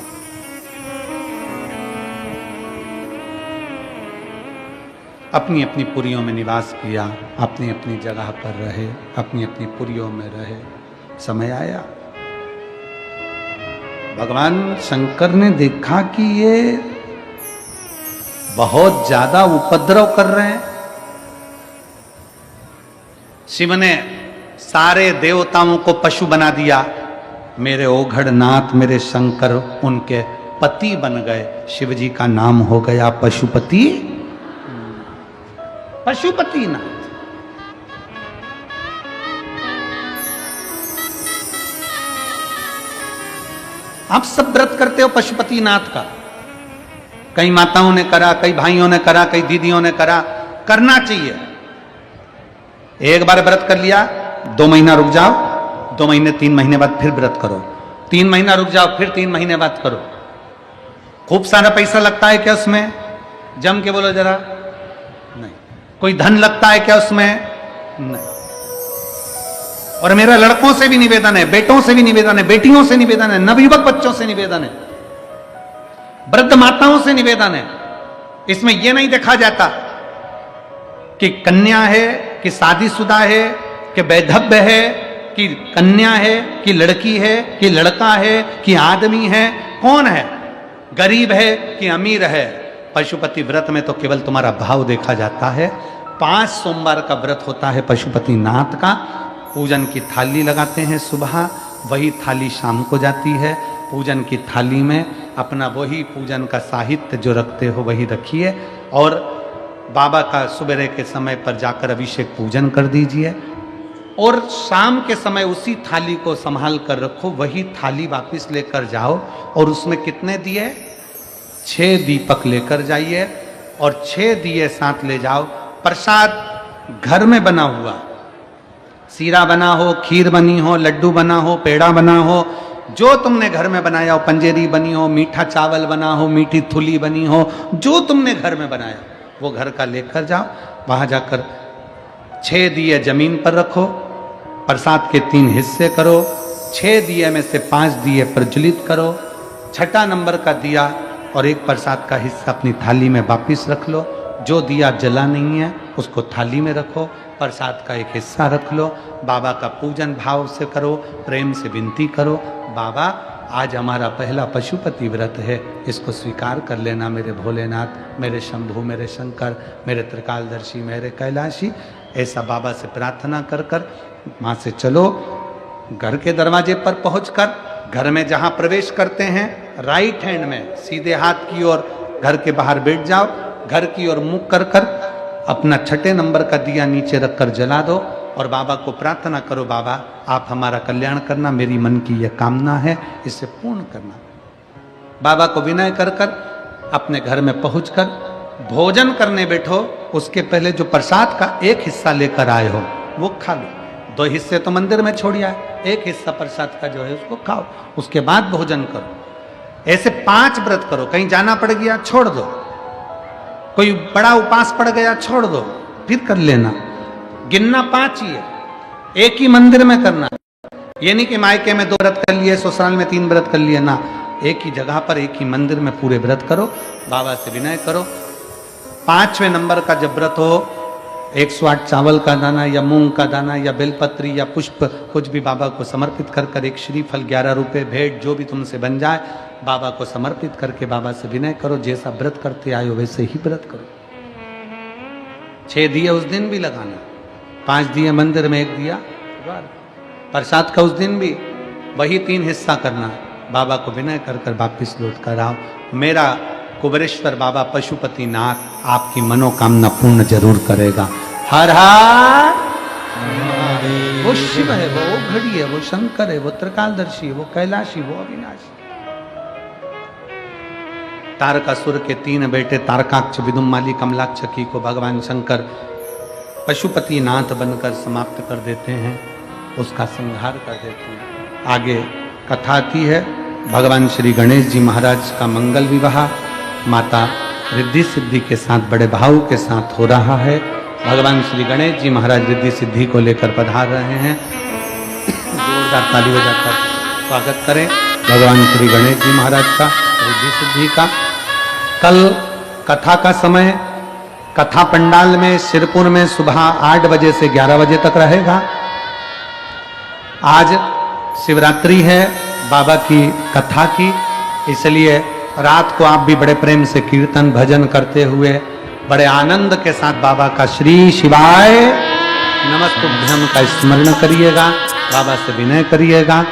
अपनी अपनी पुरियों में निवास किया, अपनी अपनी जगह पर रहे, अपनी अपनी पुरियों में रहे। समय आया भगवान शंकर ने देखा कि ये बहुत ज्यादा उपद्रव कर रहे हैं। शिव ने सारे देवताओं को पशु बना दिया। मेरे ओघड़नाथ, मेरे शंकर उनके पति बन गए। शिव जी का नाम हो गया पशुपति, पशुपतिनाथ। आप सब व्रत करते हो पशुपतिनाथ का। कई माताओं ने करा, कई भाइयों ने करा, कई दीदियों ने करा। करना चाहिए। एक बार व्रत कर लिया, 2 महीना रुक जाओ, 2 महीने 3 महीने बाद फिर व्रत करो, 3 महीना रुक जाओ, फिर 3 महीने बाद करो। खूब सारा पैसा लगता है क्या उसमें? जम के बोलो जरा। नहीं। कोई धन लगता है क्या उसमें? नहीं। और मेरा लड़कों से भी निवेदन है, बेटों से भी निवेदन है, बेटियों से निवेदन है, नवयुवक बच्चों से निवेदन है, वृद्ध माताओं से निवेदन है। इसमें यह नहीं देखा जाता कि कन्या है कि शादीशुदा है कि वैधव्य है कि कन्या है कि लड़की है कि लड़का है कि आदमी है, कौन है, गरीब है कि अमीर है। पशुपति व्रत में तो केवल तुम्हारा भाव देखा जाता है। 5 सोमवार का व्रत होता है पशुपतिनाथ का। पूजन की थाली लगाते हैं सुबह, वही थाली शाम को जाती है। पूजन की थाली में अपना वही पूजन का साहित्य जो रखते हो वही रखिए, और बाबा का सुबह के समय पर जाकर अभिषेक पूजन कर दीजिए, और शाम के समय उसी थाली को संभाल कर रखो। वही थाली वापस लेकर जाओ और उसमें कितने दिए? 6 दीपक लेकर जाइए और 6 दिए साथ ले जाओ। प्रसाद घर में बना हुआ, सीरा बना हो, खीर बनी हो, लड्डू बना हो, पेड़ा बना हो, जो तुमने घर में बनाया हो, पंजेरी बनी हो, मीठा चावल बना हो, मीठी थुली बनी हो, जो तुमने घर में बनाया वो घर का लेकर जाओ। वहां जाकर 6 दिए जमीन पर रखो, प्रसाद के 3 हिस्से करो, 6 दिए में से 5 दिए प्रज्वलित करो, 6ठा नंबर का दिया और एक प्रसाद का हिस्सा अपनी थाली में वापिस रख लो। जो दिया जला नहीं है उसको थाली में रखो, प्रसाद का एक हिस्सा रख लो। बाबा का पूजन भाव से करो, प्रेम से विनती करो, बाबा आज हमारा पहला पशुपति व्रत है, इसको स्वीकार कर लेना मेरे भोलेनाथ, मेरे शंभु, मेरे शंकर, मेरे त्रिकालदर्शी, मेरे कैलाशी। ऐसा बाबा से प्रार्थना कर कर वहाँ से चलो। घर के दरवाजे पर पहुंचकर घर में जहाँ प्रवेश करते हैं राइट हैंड में सीधे हाथ की ओर घर के बाहर बैठ जाओ। घर की ओर मुख कर कर अपना 6ठे नंबर का दिया नीचे रखकर जला दो और बाबा को प्रार्थना करो, बाबा आप हमारा कल्याण करना, मेरी मन की यह कामना है, इसे पूर्ण करना। बाबा को विनय कर कर अपने घर में पहुंचकर भोजन करने बैठो। उसके पहले जो प्रसाद का एक हिस्सा लेकर आए हो वो खा लो। 2 हिस्से तो मंदिर में छोड़िया, एक हिस्सा प्रसाद का जो है उसको खाओ, उसके बाद भोजन करो। ऐसे 5 व्रत करो। कहीं जाना पड़ गया छोड़ दो, कोई बड़ा उपास पड़ गया छोड़ दो, फिर कर लेना। गिनना 5 ही है, एक ही मंदिर में करना। ये नहीं कि मायके में 2 व्रत कर लिए, ससुराल में 3 व्रत कर लिए ना, एक ही जगह पर एक ही मंदिर में पूरे व्रत करो, बाबा से विनय करो। 5वें नंबर का जब व्रत हो, 108 चावल का दाना या मूंग का दाना या बेलपत्री या पुष्प कुछ भी बाबा को समर्पित कर कर, एक श्रीफल 11 रुपए भेंट जो भी तुमसे बन जाए बाबा को समर्पित करके बाबा से विनय करो। जैसा व्रत करते आयो वैसे ही व्रत करो। 6 दिए उस दिन भी लगाना, 5 दिए मंदिर में, 1 दिया प्रसाद का उस दिन भी, वही 3 हिस्सा करना। बाबा को विनय कर कर वापिस लौट कर आओ। मेरा कुबेरेश्वर बाबा पशुपतिनाथ आपकी मनोकामना पूर्ण जरूर करेगा। हर हर, वो शिव है, वो घड़ी है, वो शंकर है, वो त्रिकालदर्शी है, वो कैलाशी, वो अविनाशी। तारकासुर के 3 बेटे तारकाक्ष, विदुमाली, कमलाक्ष की को भगवान शंकर पशुपतिनाथ बनकर समाप्त कर देते हैं, उसका संहार कर देते हैं। आगे कथा आती है, भगवान श्री गणेश जी महाराज का मंगल विवाह माता रिद्धि सिद्धि के साथ बड़े भाव के साथ हो रहा है। भगवान श्री गणेश जी महाराज रिद्धि सिद्धि को लेकर पधार रहे हैं। जोरदार ताली बजाकर स्वागत करें भगवान श्री गणेश जी महाराज का, रिद्धि सिद्धि का। कल कथा का समय कथा पंडाल में सिरपुर में सुबह 8 बजे से 11 बजे तक रहेगा। आज शिवरात्रि है बाबा की कथा की, इसलिए रात को आप भी बड़े प्रेम से कीर्तन भजन करते हुए बड़े आनंद के साथ बाबा का श्री शिवाय नमस्तुभ्यम का स्मरण करिएगा, बाबा से विनय करिएगा।